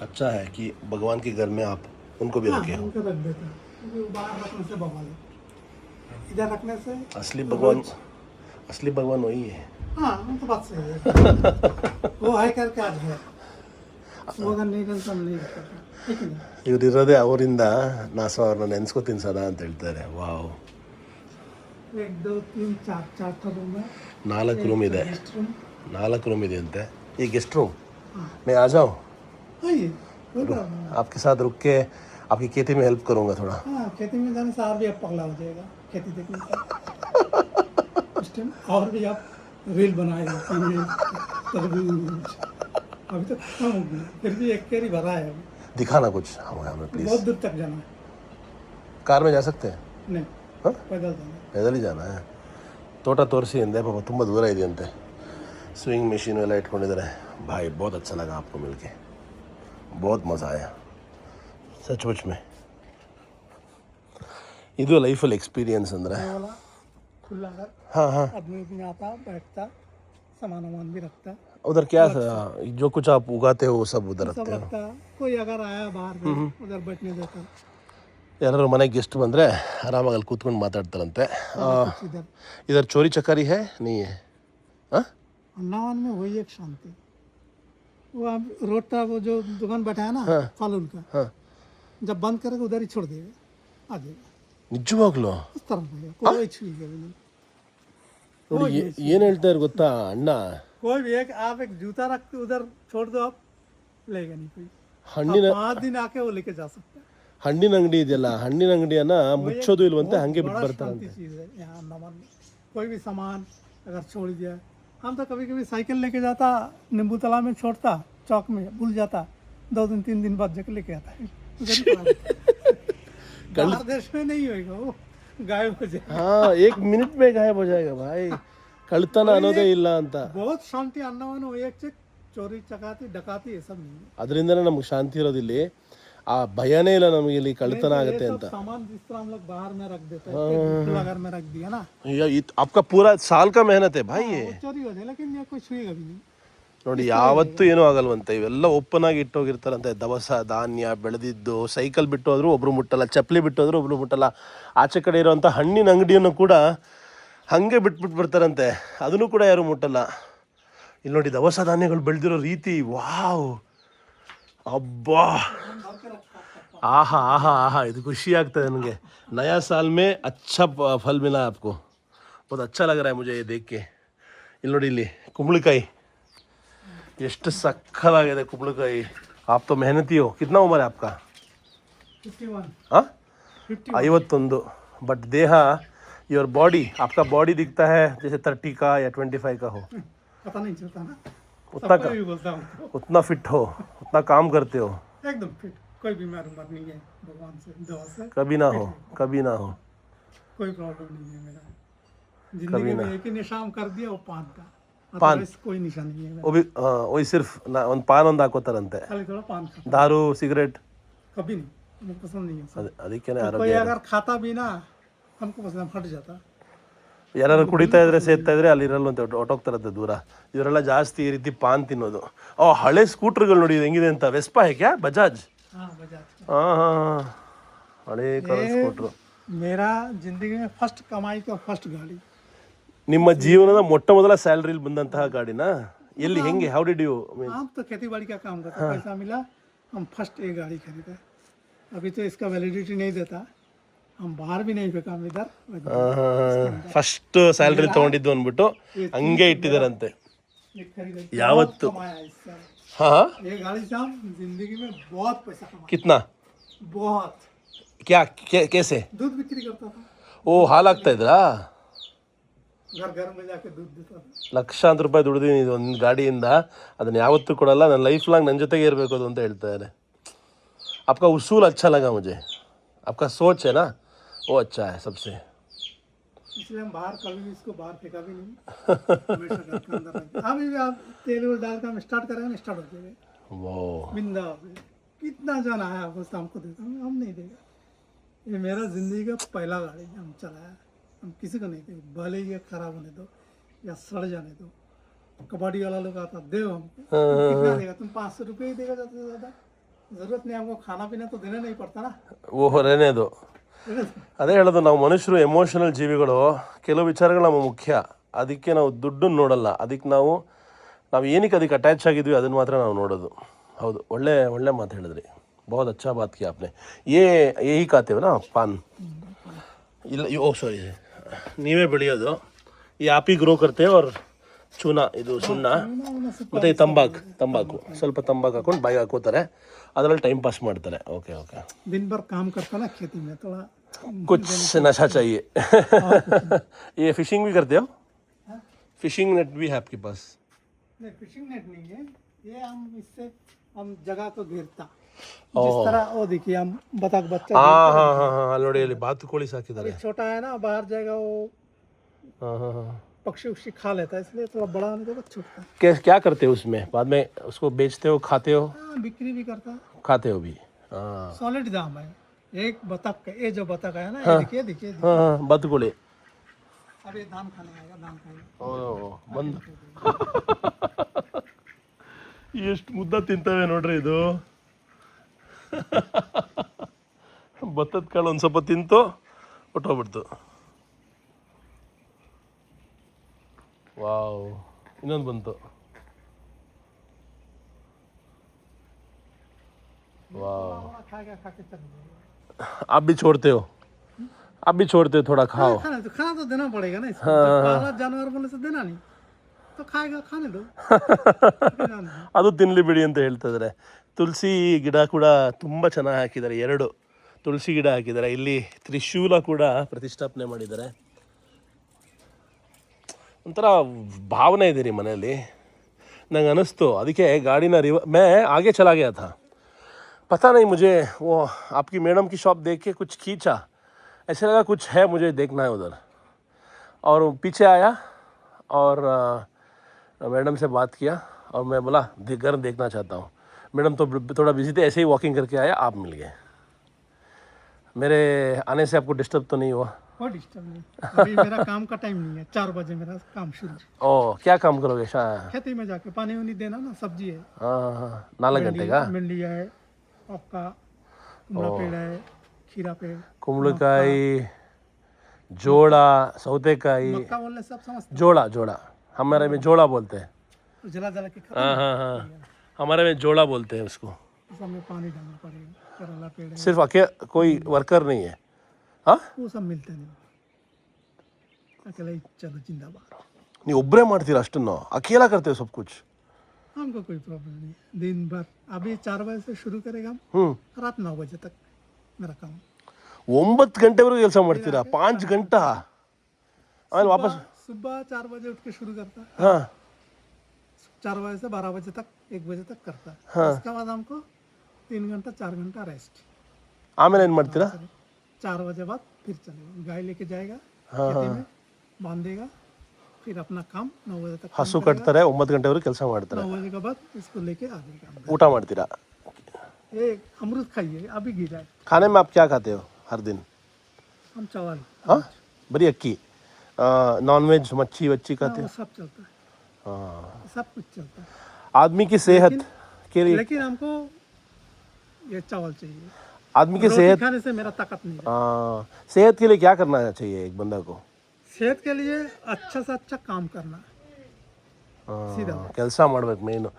[SPEAKER 1] अच्छा है कि भगवान के घर में आप उनको भी रखे हो
[SPEAKER 3] उनको रख देता, क्योंकि बाहर रखने से बवाल है, इधर रखने से
[SPEAKER 1] असली भगवान वही है
[SPEAKER 3] हाँ वो तो बात सही है। वो है करके आज है, वो अगर नहीं रहता हम नहीं करता, ठीक है ना।
[SPEAKER 1] ಇವರಿರೋದೇ ಅವರಿಂದ ನಾಸು ಅವ್ರನ್ನ ನೆನೆಸ್ಕೋತೀನಿ ಸದಾ ಅಂತ ಹೇಳ್ತಾರೆ ವಾವ್
[SPEAKER 3] 1 2 3 4 था रूम है,
[SPEAKER 1] 4 ರೂಮ್ ಇದೆ
[SPEAKER 3] गेस्ट रूम।
[SPEAKER 1] 4 रूम ಇದೆ ಅಂತೆ ये गेस्ट रूम मैं आ जाऊँ
[SPEAKER 3] आइए, कोई प्रॉब्लम नहीं।
[SPEAKER 1] आपके साथ रुक के आपकी खेती में हेल्प करूँगा थोड़ा
[SPEAKER 3] हाँ, खेती में जाने से और भी अब पगला हो जाएगा खेती देखने का। उस टाइम और भी आप रील बनाएगा, तरबूज अभी तो खत्म हो गया, फिर भी एक कैरी भरा है अभी।
[SPEAKER 1] दिखाना कुछ हमें प्लीज़
[SPEAKER 3] बहुत दूर तक जाना है।
[SPEAKER 1] कार में जा सकते हैं
[SPEAKER 3] नहीं,
[SPEAKER 1] हाँ
[SPEAKER 3] पैदल जाना है।
[SPEAKER 1] पैदल ही जाना है ತೋಟ ತೋರಿಸಿ ಅಂದೆ ಪಾಪ ತುಂಬ ದೂರ ಇದೆಯಂತೆ ಸ್ವಿಂಗ್ ಮಿಷಿನ್ ಎಲ್ಲ ಇಟ್ಕೊಂಡಿದ್ದಾರೆ ಭಾई बहुत अच्छा लगा आपको मिलके बहुत मज़ा आया सचमुच में ಇದು ಲೈಫಲ್ಲಿ ಎಕ್ಸ್ಪೀರಿಯನ್ಸ್ ಅಂದರೆ
[SPEAKER 3] ये वाला खुला घर,
[SPEAKER 1] हाँ हाँ
[SPEAKER 3] आदमी भी आता बैठता, सामान वामान भी रखता,
[SPEAKER 1] उधर क्या जो कुछ आप उगाते हो वो सब उधर
[SPEAKER 3] सब
[SPEAKER 1] रखते हो
[SPEAKER 3] रखता। कोई अगर आया बाहर से उधर बैठने देता,
[SPEAKER 1] ಯಾರು ಮನೆಗೆ ಗೆಸ್ಟ್ ಬಂದರೆ ಆರಾಮಾಗಿ ಅಲ್ಲಿ ಕೂತ್ಕೊಂಡು ಮಾತಾಡ್ತಾರಂತೆ
[SPEAKER 3] कुछ इधर
[SPEAKER 1] इधर चोरी चकारी है नहीं है हाँ
[SPEAKER 3] अन्नावन में वही एक शांति। वो आप रोड का वो जो दुकान बैठा है ना फल उनका,
[SPEAKER 1] हाँ
[SPEAKER 3] जब बंद करेगा उधर ही छोड़ देगा, आ जाएगा
[SPEAKER 1] ನಿಜವಾಗ್ಲೂ
[SPEAKER 3] उस तरफ रहेगा, कोई छुएगा भी नहीं।
[SPEAKER 1] ನೋಡಿ ಏನು ಹೇಳ್ತಾ ಇರು ಗೊತ್ತಾ ಅಣ್ಣ
[SPEAKER 3] कोई भी एक आप एक जूता रख के उधर छोड़ दो, आप लेगा नहीं कोई।
[SPEAKER 1] ಹಣ್ಣಿನ
[SPEAKER 3] 5 दिन आके वो लेके जा सकता है।
[SPEAKER 1] ಹಣ್ಣಿನ ಅಂಗಡಿ ಇದೆಯಲ್ಲ ಹಣ್ಣಿನ ಅಂಗಡಿಯನ್ನ ಮುಚ್ಚೋದು ಇಲ್ವಂತೆ ಹಂಗೆ ಬಿಟ್ಟು
[SPEAKER 3] बड़ा
[SPEAKER 1] ಬರ್ತಾರಂತೆ
[SPEAKER 3] शांति चीज है यहाँ अंडमान में। कोई भी सामान अगर छोड़ दिया, हम तो कभी कभी साइकिल लेके जाता, नींबू तालाब में छोड़ता, चौक में भूल जाता, 2 दिन 3 दिन बाद जाके लेके आता है उधर ही पड़ा रहता है। बाहर देश में नहीं होएगा, वो गायब हो जाएगा।
[SPEAKER 1] हाँ 1 मिनट में गायब हो जाएगा भाई ಕಳ್ತನ ಅನ್ನೋದೇ ಇಲ್ಲ ಅಂತ
[SPEAKER 3] बहुत शांति अंडमान वो एक से चोरी चकाती डकाती ये सब नहीं है।
[SPEAKER 1] ಅದರಿಂದನೇ ನಮ್ಗೆ ಶಾಂತಿ ಇರೋದಿಲ್ಲಿ ಆ ಭಯನೇ ಇಲ್ಲ ನಮಗೆ ಇಲ್ಲಿ ಕಳ್ತನ ಆಗುತ್ತೆ
[SPEAKER 3] ये
[SPEAKER 1] ಅಂತ
[SPEAKER 3] सब सामान जिस तरह हम लोग बाहर में रख देते हैं, खुला घर में रख दिया ना,
[SPEAKER 1] आपका पूरा साल का मेहनत है भाई ये
[SPEAKER 3] वो चोरी हो जाए, लेकिन ये कोई छुएगा भी नहीं।
[SPEAKER 1] ನೋಡಿ ಯಾವತ್ತೂ ಏನೂ ಆಗಲ್ವಂತೆ ಇವೆಲ್ಲ ಓಪನ್ ಆಗಿ ಇಟ್ಟೋಗಿರ್ತಾರಂತೆ ದವಸ ಧಾನ್ಯ ಬೆಳೆದಿದ್ದು ಸೈಕಲ್ ಬಿಟ್ಟು ಹೋದ್ರು ಒಬ್ರು ಮುಟ್ಟಲ್ಲ ಚಪ್ಪಲಿ ಬಿಟ್ಟು ಹೋದ್ರು ಒಬ್ರು ಮುಟ್ಟಲ್ಲ ಆಚೆ ಕಡೆ ಇರೋವಂಥ ಹಣ್ಣಿನ ಅಂಗಡಿಯನ್ನು ಕೂಡ ಹಾಗೆ ಬಿಟ್ಬಿಟ್ಟು ಬರ್ತಾರಂತೆ ಅದನ್ನು ಕೂಡ ಯಾರು ಮುಟ್ಟಲ್ಲ ಇಲ್ಲಿ ನೋಡಿ ದವಸ ಧಾನ್ಯಗಳು ಬೆಳೆದಿರೋ ರೀತಿ ವಾವ್ ಅಬ್ಬಾ ಆಹಾ ಆಹಾ ಆಹಾ ಇದು ಖುಷಿ ಆಗ್ತದೆ ನನಗೆ नया साल में अच्छा फल मिला आपको बहुत अच्छा लग रहा है मुझे ये देख के ಇಲ್ಲಿ ನೋಡಿ ಇಲ್ಲಿ ಕುಂಬಳಕಾಯಿ ಎಷ್ಟು ಸಕ್ಕತ್ತಾಗಿದೆ ಕುಂಬಳಕಾಯಿ आप तो मेहनती हो कितना उम्र है आपका
[SPEAKER 3] 51
[SPEAKER 1] हाँ 51 बट देह योर बॉडी आपका बॉडी दिखता है जैसे 30 का या 25 का हो
[SPEAKER 3] पता नहीं चलता ना,
[SPEAKER 1] उतना
[SPEAKER 3] सबको भी बोलता हूँ
[SPEAKER 1] उतना फिट हो उतना काम करते हो
[SPEAKER 3] एकदम फिट, कोई बीमार उमर नहीं है, भगवान से दवा से
[SPEAKER 1] कभी ना हो कभी ना हो
[SPEAKER 3] कोई प्रॉब्लम नहीं है मेरा। जिंदगी में एक ही निशान कर दिया वो पान का,
[SPEAKER 1] पान?
[SPEAKER 3] otherwise कोई निशा नहीं है मेरा।
[SPEAKER 1] वो भी वही सिर्फ ಒಂದು ಪಾನ್ ಒಂದು ಹಾಕೋತಾರಂತೆ
[SPEAKER 3] खाली थोड़ा पान खाता,
[SPEAKER 1] दारू सिगरेट
[SPEAKER 3] कभी नहीं, मुझे पसंद नहीं है सब।
[SPEAKER 1] ಅದಕ್ಕೇನೆ
[SPEAKER 3] कोई
[SPEAKER 1] ಆರೋಗ್ಯ
[SPEAKER 3] अगर खाता भी ना हमको पसंद फट जाता।
[SPEAKER 1] ಯಾರು ಕುಡಿತಾ ಇದ್ರೆ ಸೇರ್ತಾ ಇದ್ರೆ ಅಲ್ಲಿ ಇರಲ್ವಂತೆ ಹೊಟ್ಟೋಗ್ತಾರಂತೆ ದೂರ ಇವರೆಲ್ಲ ಜಾಸ್ತಿ ಈ ರೀತಿ ಪಾನ್ ತಿನ್ನೋದು ಹಳೆ ಸ್ಕೂಟರ್ಗಳು ನೋಡಿ ಇದು ಹೆಂಗಿದೆ ಅಂತ ವೆಸ್ಪಾ ಹೇ ಕ್ಯಾ ಬಜಾಜ್
[SPEAKER 3] हाँ बजाज का।
[SPEAKER 1] ಹಾಂ ಹಾಂ ಹಳೆ ಕಾಲದ ಸ್ಕೂಟ್ರು
[SPEAKER 3] मेरा जिंदगी में फर्स्ट कमाई का फर्स्ट गाड़ी।
[SPEAKER 1] ನಿಮ್ಮ ಜೀವನದ ಮೊಟ್ಟ ಮೊದಲ ಸ್ಯಾಲರಿಲಿ ಬಂದಂತಹ ಗಾಡಿನಾ ಎಲ್ಲಿ ಹೆಂಗೆ ಹೌ ಡಿಡ್ ಯು
[SPEAKER 3] हम तो खेती बाड़ी का काम करते, पैसा मिला हम फर्स्ट एक गाड़ी खरीदा। अभी तो इसका वैलिडिटी नहीं देता, हम बाहर भी नहीं फेंका, हम इधर
[SPEAKER 1] ಫಸ್ಟ್ ಸ್ಯಾಲ್ರಿ ತೊಗೊಂಡಿದ್ದು ಅಂದ್ಬಿಟ್ಟು ಹಂಗೆ ಇಟ್ಟಿದ್ದಾರಂತೆ
[SPEAKER 3] ये खरीदा।
[SPEAKER 1] ಯಾವತ್ತು
[SPEAKER 3] कमाया इस साल।
[SPEAKER 1] हाँ
[SPEAKER 3] ये गाड़ी से हम जिंदगी में बहुत पैसा कमा,
[SPEAKER 1] कितना
[SPEAKER 3] बहुत।
[SPEAKER 1] क्या कैसे
[SPEAKER 3] दूध बिक्री करता था,
[SPEAKER 1] ಓ ಹಾಲಾಗ್ತಾ ಇದ್ರಾ
[SPEAKER 3] घर घर में जाके दूध देता था।
[SPEAKER 1] ಲಕ್ಷಾಂತರ ರೂಪಾಯಿ ದುಡ್ದಿದ್ದೀನಿ ಇದು ಒಂದು ಗಾಡಿಯಿಂದ ಅದನ್ನು ಯಾವತ್ತೂ ಕೊಡಲ್ಲ ನನ್ನ ಲೈಫ್ ಲಾಂಗ್ ನನ್ನ ಜೊತೆಗೆ ಇರಬೇಕು ಅದು ಅಂತ ಹೇಳ್ತಾರೆ आपका उसूल अच्छा लगा मुझे आपका सोच है ना वो अच्छा है सबसे
[SPEAKER 3] इसलिए हम बाहर कभी भी इसको बाहर फेंका भी नहीं, हमेशा घर के अंदर रखते। अभी भी आप तेल वेल डाल कर हम स्टार्ट करेंगे ना, स्टार्ट हो जाएगा
[SPEAKER 1] वो
[SPEAKER 3] बिंदा। कितना जन आया बस हमको देता, हम नहीं देगा। ये मेरा जिंदगी का पहला गाड़ी हम चलाया, हम किसी को नहीं देंगे, भले ही ये खराब होने दो या सड़ जाने दो। कबाड़ी वाला लोग आता दे हमको, कितना देगा तुम? 500 रुपये ही देगा ज़्यादा से ज़्यादा। जरूरत नहीं, हमको खाना पीना तो देना नहीं पड़ता ना।
[SPEAKER 1] ಓ ಹೊರನೇದು ಅದೇ ಹೇಳೋದು ನಾವು ಮನುಷ್ಯರು ಎಮೋಷನಲ್ ಜೀವಿಗಳು ಕೆಲವು ವಿಚಾರಗಳು ನಮಗೆ ಮುಖ್ಯ ಅದಕ್ಕೆ ನಾವು ದುಡ್ಡನ್ನು ನೋಡಲ್ಲ ಅದಕ್ಕೆ ನಾವು ಏನಕ್ಕೆ ಅದಕ್ಕೆ ಅಟ್ಯಾಚ್ ಆಗಿದ್ವಿ ಅದನ್ನು ಮಾತ್ರ ನಾವು ನೋಡೋದು ಹೌದು ಒಳ್ಳೆ ಮಾತು ಹೇಳಿದ್ರಿ बहुत अच्छा बात किया आपने ये यही खाते हो ना पान ಇಲ್ಲ ಓ ಸಾರಿ ನೀವೇ ಬೆಳೆಯೋದು ಈ ಆಪಿ ಗ್ರೋ ಕರ್ತೆ और ಚೂನಾ ಇದು ಸುಣ್ಣ ಮತ್ತು ಈ ತಂಬಾಕು ಸ್ವಲ್ಪ ತಂಬಾಕು ಹಾಕೊಂಡು ಬಾಯಿಗೆ ಹಾಕೋತಾರೆ ಅದರಲ್ಲಿ ಟೈಮ್ ಪಾಸ್ ಮಾಡ್ತಾರೆ ಓಕೆ ಓಕೆ
[SPEAKER 3] दिन भर काम करता ना खेती में, थोड़ा
[SPEAKER 1] कुछ नशा चाहिए ये फिशिंग भी करते हो फिशिंग नेट भी है आपके पास
[SPEAKER 3] नहीं, फिशिंग नेट नहीं है ये। हम इससे हम जगह को घेरता, जिस तरह वो देखिए हम बतख बच्चा
[SPEAKER 1] हाँ हाँ हाँ हाँ ನೋಡಿ ಅಲ್ಲಿ ಬಾತುಕೋಳಿ ಸಾಕಿದ್ದಾರೆ
[SPEAKER 3] अभी छोटा है ना, बाहर जाएगा वो
[SPEAKER 1] हाँ हाँ हाँ
[SPEAKER 3] पक्षी उक्षी खा लेता है, इसलिए थोड़ा बड़ा होने के बाद छूटता है।
[SPEAKER 1] क्या करते हो उसमें बाद में उसको बेचते हो खाते हो
[SPEAKER 3] हाँ, बिक्री भी करता है,
[SPEAKER 1] खाते हो भी हाँ
[SPEAKER 3] सॉलिड दाम है। एक बतख का, ये जो बतख है ना, ये देखिए देखिए देखिए।
[SPEAKER 1] हाँ हाँ ಬಾತುಕೋಳಿ
[SPEAKER 3] अब ये धान खाने आएगा, धान खाएगा।
[SPEAKER 1] ಓ ಬಂದು ಎಷ್ಟು ಮುದ್ದ ತಿಂತವೆ ನೋಡ್ರಿ ಇದು ಭತ್ತದ ಕಾಳು ಒಂದು ಸ್ವಲ್ಪ ತಿಂತು ಹೊಟ್ಟೋಗ್ಬಿಡ್ತು ವಾವ್ ಇನ್ನೊಂದು ಬಂತು वाह
[SPEAKER 3] खाएगा, खा के चल जाएगा।
[SPEAKER 1] आप भी छोड़ते हो थोड़ा खाओ
[SPEAKER 3] खाना तो देना पड़ेगा ना इसको। जब पाला जानवर बोले से देना नहीं तो खाएगा, खाने दो।
[SPEAKER 1] ಅದು ತಿನ್ನಲಿ ಬಿಡಿ ಅಂತ ಹೇಳ್ತಾ ಇದ್ದಾರೆ ತುಳಸಿ ಗಿಡ ಕೂಡ ತುಂಬ ಚೆನ್ನಾಗಿ ಹಾಕಿದ್ದಾರೆ 2 ತುಳಸಿ ಗಿಡ ಹಾಕಿದ್ದಾರೆ ಇಲ್ಲಿ ತ್ರಿಶೂಲ ಕೂಡ ಪ್ರತಿಷ್ಠಾಪನೆ ಮಾಡಿದ್ದಾರೆ ಒಂಥರ ಭಾವನೆ ಇದೆ ರೀ ಮನೆಯಲ್ಲಿ ನಂಗೆ ಅನ್ನಿಸ್ತು ಅದಕ್ಕೆ ಗಾಡಿನ मैं आगे चला गया था पता नहीं मुझे वो आपकी मैडम की शॉप देख के कुछ खींचा ऐसे लगा कुछ है मुझे देखना है उधर और पीछे आया और मैडम से बात किया और मैं बोला घर देखना चाहता हूँ मैडम तो थोड़ा बिजी थे ऐसे ही वॉकिंग करके आया आप मिल गए मेरे आने से आपको डिस्टर्ब तो नहीं हुआ
[SPEAKER 3] कोई डिस्टर्ब नहीं, अभी मेरा काम का टाइम नहीं है। 4 बजे मेरा काम शुरू।
[SPEAKER 1] ओ क्या काम करोगे
[SPEAKER 3] खेती में जाके पानी वानी देना ना, सब्जी है,
[SPEAKER 1] हाँ हाँ 4 घंटे का
[SPEAKER 3] भिंडी है आपका, कुमड़ा पेड़ है, खीरा पेड़,
[SPEAKER 1] कुंबळकाई जोड़ा सौतेकाई
[SPEAKER 3] मक्का बोलने सब समझते
[SPEAKER 1] जोड़ा हमारे में जोड़ा बोलते हैं
[SPEAKER 3] हैं। जला जला के
[SPEAKER 1] हाँ हाँ हाँ हमारे में जोड़ा बोलते हैं उसको
[SPEAKER 3] सब में पानी डालना पड़ेगा। करेला पेड़ है,
[SPEAKER 1] सिर्फ कोई वर्कर नहीं है हाँ
[SPEAKER 3] वो सब मिलते नहीं, अकेला ही चलो जिंदाबाद।
[SPEAKER 1] ನೀವು ಒಬ್ಬರೇ ಮಾಡ್ತೀರಾ ಅಷ್ಟನ್ನು ಅಕೇಲಾ करते हो सब कुछ
[SPEAKER 3] हमको कोई प्रॉब्लम नहीं, दिन भर। अभी 4 बजे से शुरू करेगा हम,
[SPEAKER 1] ಹ್ಞೂ
[SPEAKER 3] रात 9 बजे तक मेरा काम।
[SPEAKER 1] 9 ಗಂಟೆವರೆಗೂ ಕೆಲಸ ಮಾಡ್ತೀರಾ 5 ಗಂಟೆ ಆಮೇಲೆ ವಾಪಸ್
[SPEAKER 3] सुबह 4 बजे उठ के शुरू करता है,
[SPEAKER 1] ಹಾಂ
[SPEAKER 3] 4 बजे से 12 बजे तक 1 बजे तक करता है। उसके बाद हमको 3 घंटा 4 घंटा रेस्ट।
[SPEAKER 1] ಆಮೇಲೆ ಏನು ಮಾಡ್ತೀರಾ
[SPEAKER 3] 4 बजे बाद फिर चलेगा, गाय लेके जाएगा खेती में, बांधेगा, फिर अपना काम 9 बजे तक।
[SPEAKER 1] ಹಸು ಕಟ್ತಾರೆ 9 ಗಂಟೆವರೆಗೂ ಕೆಲಸ ಮಾಡ್ತಾರೆ
[SPEAKER 3] 9 बजे के बाद इसको लेके आ जाएगा अंदर।
[SPEAKER 1] ಊಟ ಮಾಡ್ತೀರಾ
[SPEAKER 3] ये अमरूद खाइए, अभी गिरा है।
[SPEAKER 1] खाने में आप क्या खाते हो हर दिन
[SPEAKER 3] हम चावल,
[SPEAKER 1] हाँ बड़ी अक्की नॉन वेज मच्छी वच्छी खाते
[SPEAKER 3] वो
[SPEAKER 1] हो
[SPEAKER 3] सब चलता है,
[SPEAKER 1] हाँ
[SPEAKER 3] सब कुछ चलता है।
[SPEAKER 1] आदमी की सेहत के लिए
[SPEAKER 3] लेकिन हमको ये चावल चाहिए,
[SPEAKER 1] आदमी की
[SPEAKER 3] रोटी
[SPEAKER 1] सेहत
[SPEAKER 3] खाने से मेरा ताकत नहीं है।
[SPEAKER 1] सेहत के लिए क्या करना चाहिए एक बंदा को
[SPEAKER 3] सेहत के लिए अच्छा से अच्छा काम करना, सीधा
[SPEAKER 1] ಕೆಲಸ ಮಾಡ್ಬೇಕು ಮೇನು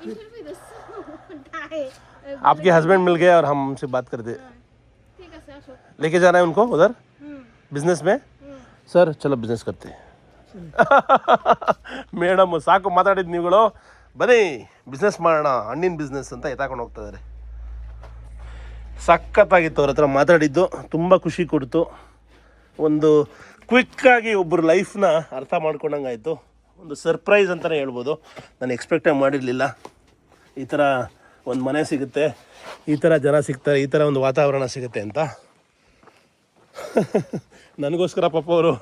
[SPEAKER 2] इधर भी दोस्तों है
[SPEAKER 1] आपके हस्बैंड मिल गए और हम हमसे बात करते
[SPEAKER 2] ठीक है सर।
[SPEAKER 1] लेके जाना है उनको उधर बिजनेस में सर चलो बिजनेस करते ಮೇಡಮ್ ಸಾಕು ಮಾತಾಡಿದ್ದು ನೀವುಗಳು ಬನ್ನಿ ಬಿಸ್ನೆಸ್ ಮಾಡೋಣ, ಹಣ್ಣಿನ ಬಿಸ್ನೆಸ್ ಅಂತ ಎತ್ತಾಕೊಂಡು ಹೋಗ್ತಾ ಇದ್ದಾರೆ. ಸಖತ್ತಾಗಿತ್ತು ಅವ್ರ ಹತ್ರ ಮಾತಾಡಿದ್ದು, ತುಂಬ ಖುಷಿ ಕೊಡ್ತು. ಒಂದು ಕ್ವಿಕ್ಕಾಗಿ ಒಬ್ಬರು ಲೈಫ್ನ ಅರ್ಥ ಮಾಡ್ಕೊಂಡಂಗಾಯಿತು. ಒಂದು ಸರ್ಪ್ರೈಸ್ ಅಂತಲೇ ಹೇಳ್ಬೋದು. ನಾನು ಎಕ್ಸ್ಪೆಕ್ಟೇ ಮಾಡಿರಲಿಲ್ಲ ಈ ಥರ ಒಂದು ಮನೆ ಸಿಗುತ್ತೆ, ಈ ಥರ ಜನ ಸಿಗ್ತಾರೆ, ಈ ಥರ ಒಂದು ವಾತಾವರಣ ಸಿಗುತ್ತೆ ಅಂತ. ನನಗೋಸ್ಕರ ಪಾಪ ಅವರು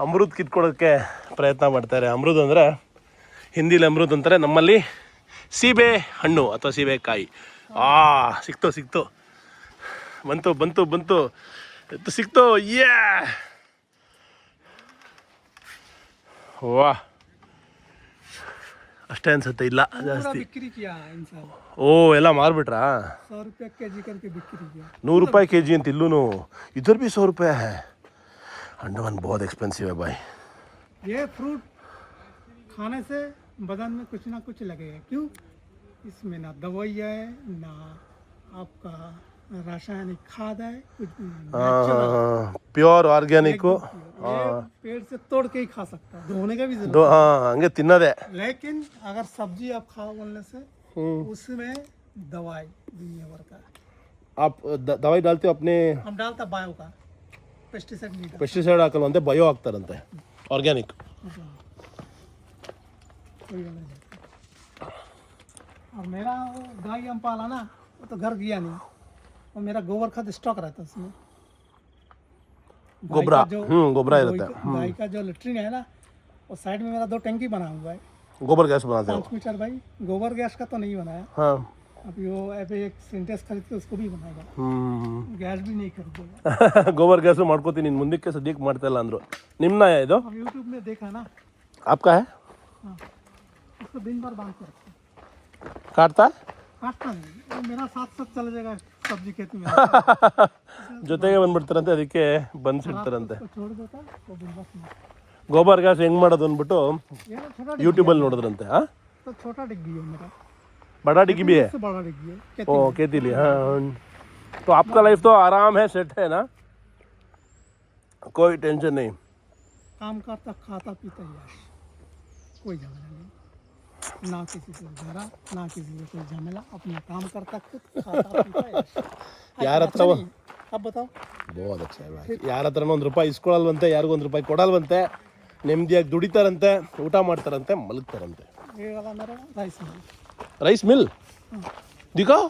[SPEAKER 1] ಅಮೃತ್ ಕಿತ್ಕೊಡೋಕ್ಕೆ ಪ್ರಯತ್ನ ಮಾಡ್ತಾರೆ. ಅಮೃತ್ ಅಂದರೆ ಹಿಂದಿಲಿ ಅಮೃತ್ ಅಂತಾರೆ, ನಮ್ಮಲ್ಲಿ ಸೀಬೆ ಹಣ್ಣು ಅಥವಾ ಸೀಬೆಕಾಯಿ. ಸಿಕ್ತು ಬಂತು ಸಿಕ್ತು. ವಾ, ಅಷ್ಟೇ ಅನ್ಸುತ್ತೆ, ಇಲ್ಲ ಜಾಸ್ತಿ.
[SPEAKER 3] बिक्री किया इंसान,
[SPEAKER 1] ಓ, ಎಲ್ಲ ಮಾರ್ಬಿಟ್ರಾ?
[SPEAKER 3] 100 रुपये केजी करके बिक्री किया.
[SPEAKER 1] 100 रुपये kg ಅಂತ ಇಲ್ಲೂ. इधर भी 100 रुपये है. अंडमान बहुत एक्सपेंसिव है भाई.
[SPEAKER 3] ये फ्रूट खाने से बदन में कुछ ना कुछ लगेगा. क्यों? इसमें ना दवाई है, ना आपका रासायनिक खाद है, कुछ
[SPEAKER 1] ಪ್ಯೂರ್ ಆರ್ಗ್ಯಾನಿಕ್ಕು.
[SPEAKER 3] पेड़ से तोड़ के ही खा सकता है, धोने का भी जरूरत
[SPEAKER 1] ಹಂಗೆ ತಿನ್ನೋದೆ.
[SPEAKER 3] लेकिन अगर सब्जी आप खाओ बोलने से उसमें दवाई दुनिया भर का.
[SPEAKER 1] आप दवाई डालते हो अपने?
[SPEAKER 3] हम डालता बायो का, पेस्टिसाइड नहीं डालते.
[SPEAKER 1] ಪೆಸ್ಟಿಸೈಡ್ ಹಾಕಲ್ವಂತೆ, ಬಯೋ ಹಾಕ್ತಾರಂತೆ, ಆರ್ಗ್ಯಾನಿಕ್.
[SPEAKER 3] कोई वाला नहीं. और मेरा वो गाय हम पाला ना, वो तो घर गया नहीं, और मेरा गोबर खाद स्टॉक रहता है उसमें.
[SPEAKER 1] गोबरा, गोबरा
[SPEAKER 3] गाय
[SPEAKER 1] रहता है.
[SPEAKER 3] गाय का जो लेट्रिन है ना, वो साइड में मेरा 2 टंकी बना हुआ है.
[SPEAKER 1] गोबर गैस बनाते हो?
[SPEAKER 3] 5 मीटर भाई. गोबर गैस का तो नहीं बनाया.
[SPEAKER 1] हाँ.
[SPEAKER 3] अभी वो अभी एक सिंटेक्स खरीद के उसको भी बनाएगा. गैस भी नहीं खरीदेगा.
[SPEAKER 1] ಗೋಬರ್ ಗ್ಯಾಸು ಮಾಡ್ಕೋತೀನಿ, ಇನ್ನು ಮುಂದಕ್ಕೆ ಸದ್ಯಕ್ಕೆ ಮಾಡ್ತಾ ಇಲ್ಲ ಅಂದರು. ನಿಮ್ಮನ್ನ ಇದು
[SPEAKER 3] हम यूट्यूब में देखा ना.
[SPEAKER 1] आपका है?
[SPEAKER 3] हाँ, उसको दिन भर बांध के रखते.
[SPEAKER 1] ಕಾಡ್ತಾ?
[SPEAKER 3] काटता नहीं, वो मेरा साथ साथ चला जाएगा सब्जी खेती में.
[SPEAKER 1] ಜೊತೆಗೆ ಬಂದ್ಬಿಡ್ತಾರಂತೆ, ಅದಕ್ಕೆ ಬಂದ್ಸಿಡ್ತಾರಂತೆ.
[SPEAKER 3] उसको छोड़ देता वो बिंदास में.
[SPEAKER 1] ಗೋಬರ್ ಗ್ಯಾಸ್ ಹೆಂಗೆ ಮಾಡೋದು ಅಂದ್ಬಿಟ್ಟು
[SPEAKER 3] ये ना छोटा
[SPEAKER 1] ಯೂಟ್ಯೂಬಲ್ಲಿ ನೋಡಿದ್ರಂತೆ. ಹಾಂ,
[SPEAKER 3] तो छोटा डिग्गी है मेरा.
[SPEAKER 1] बड़ा डिग्गी भी है?
[SPEAKER 3] इससे बड़ा डिग्गी है. खेती
[SPEAKER 1] ओ, केतीली. हाँ, तो आपका लाइफ तो आराम है, सेट है ना, कोई टेंशन नहीं.
[SPEAKER 3] काम करता खाता पीता यार, कोई झमेला नहीं. ना किसी से झगड़ा, ना किसी से कोई झमेला. अपना काम करता खुद खाता पीता यार.
[SPEAKER 1] ಯಾರ ಹತ್ರ
[SPEAKER 3] अब बताओ.
[SPEAKER 1] ಬಹುತ್ ಅಚ್ಚ है भाई. ಯಾರ ಹತ್ರನೂ ಒಂದು ರೂಪಾಯಿ ಇಸ್ಕೊಳಲ್ವಂತೆ, ಯಾರಿಗೂ ಒಂದು ರೂಪಾಯಿ ಕೊಡಲ್ವಂತೆ. ನೆಮ್ಮದಿಯಾಗಿ ದುಡಿತಾರಂತೆ, ಊಟ ಮಾಡ್ತಾರಂತೆ, ಮಲಗ್ತಾರಂತೆ.
[SPEAKER 3] ये वाला मेरा राइस मिल.
[SPEAKER 1] राइस मिल दिखाओ.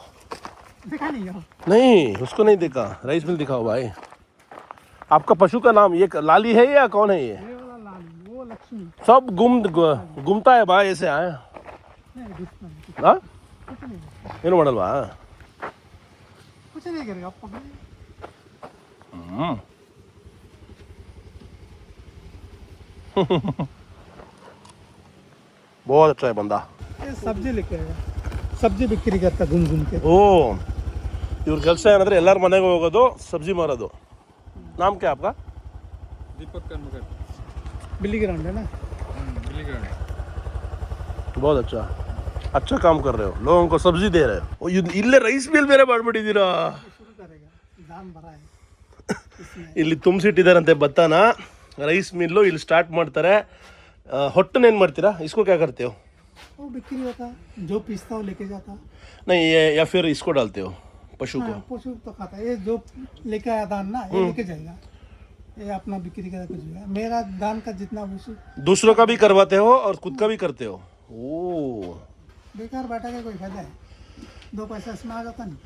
[SPEAKER 3] देखा नहीं हो?
[SPEAKER 1] नहीं, उसको नहीं देखा. राइस मिल दिखाओ भाई. आपका पशु का नाम ये लाली है या कौन है ये?
[SPEAKER 3] ये वाला लाली, वो लक्ष्मी.
[SPEAKER 1] सब घूमता है भाई ऐसे. आए
[SPEAKER 3] नहीं दिखता नहीं.
[SPEAKER 1] हाँ,
[SPEAKER 3] कुछ नहीं,
[SPEAKER 1] ಏನು ಮಾಡಲ್ವಾ?
[SPEAKER 3] कुछ नहीं करेगा आपको.
[SPEAKER 1] बहुत अच्छा है बंदा.
[SPEAKER 3] ये सब्जी लेके आएगा, सब्जी बिक्री करता घूम घूम के.
[SPEAKER 1] ಓ, ಇವ್ರ ಕೆಲಸ ಏನಂದ್ರೆ ಎಲ್ಲರ ಮನೆಗೆ ಹೋಗೋದು, ಸಬ್ಜಿ ಮಾರೋದು. नाम क्या आपका?
[SPEAKER 4] दीपक कर्मकर.
[SPEAKER 3] बिल्ली ग्राउंड है ना.
[SPEAKER 4] दिल्ली ग्राउंड.
[SPEAKER 1] बहुत अच्छा अच्छा काम कर रहे हो, लोगों को सब्जी दे रहे हो. ಇಲ್ಲೇ ರೈಸ್ ಮಿಲ್ ಬೇರೆ ಮಾಡ್ಬಿಟ್ಟಿದ್ದೀರಾ.
[SPEAKER 3] शुरू करेगा, दाम भरा है इसमें.
[SPEAKER 1] ಇಲ್ಲಿ ತುಂಬಿಸಿಟ್ಟಿದ್ದಾರಂತೆ ಭತ್ತನ. ರೈಸ್ ಮಿಲ್ಲು ಇಲ್ಲಿ ಸ್ಟಾರ್ಟ್ ಮಾಡ್ತಾರೆ. ಹೊಟ್ಟನೇನು ಮಾಡ್ತೀರಾ? इसको क्या करते हो?
[SPEAKER 3] वो बिक्री होता है, जो पीसता हो लेके जाता.
[SPEAKER 1] नहीं, या फिर इसको डालते हो पशु को?
[SPEAKER 3] हाँ, पशु तो खाता है. ये जो लेके आया दान ना, ये लेके जाएगा. ये अपना बिक्री का कुछ है. मेरा दान का जितना भूसी
[SPEAKER 1] दूसरों का भी करवाते हो और खुद का भी करते हो? ओ,
[SPEAKER 3] बेकार बैठा के कोई फायदा है? 2 पैसा इसमें आ जाता नहीं.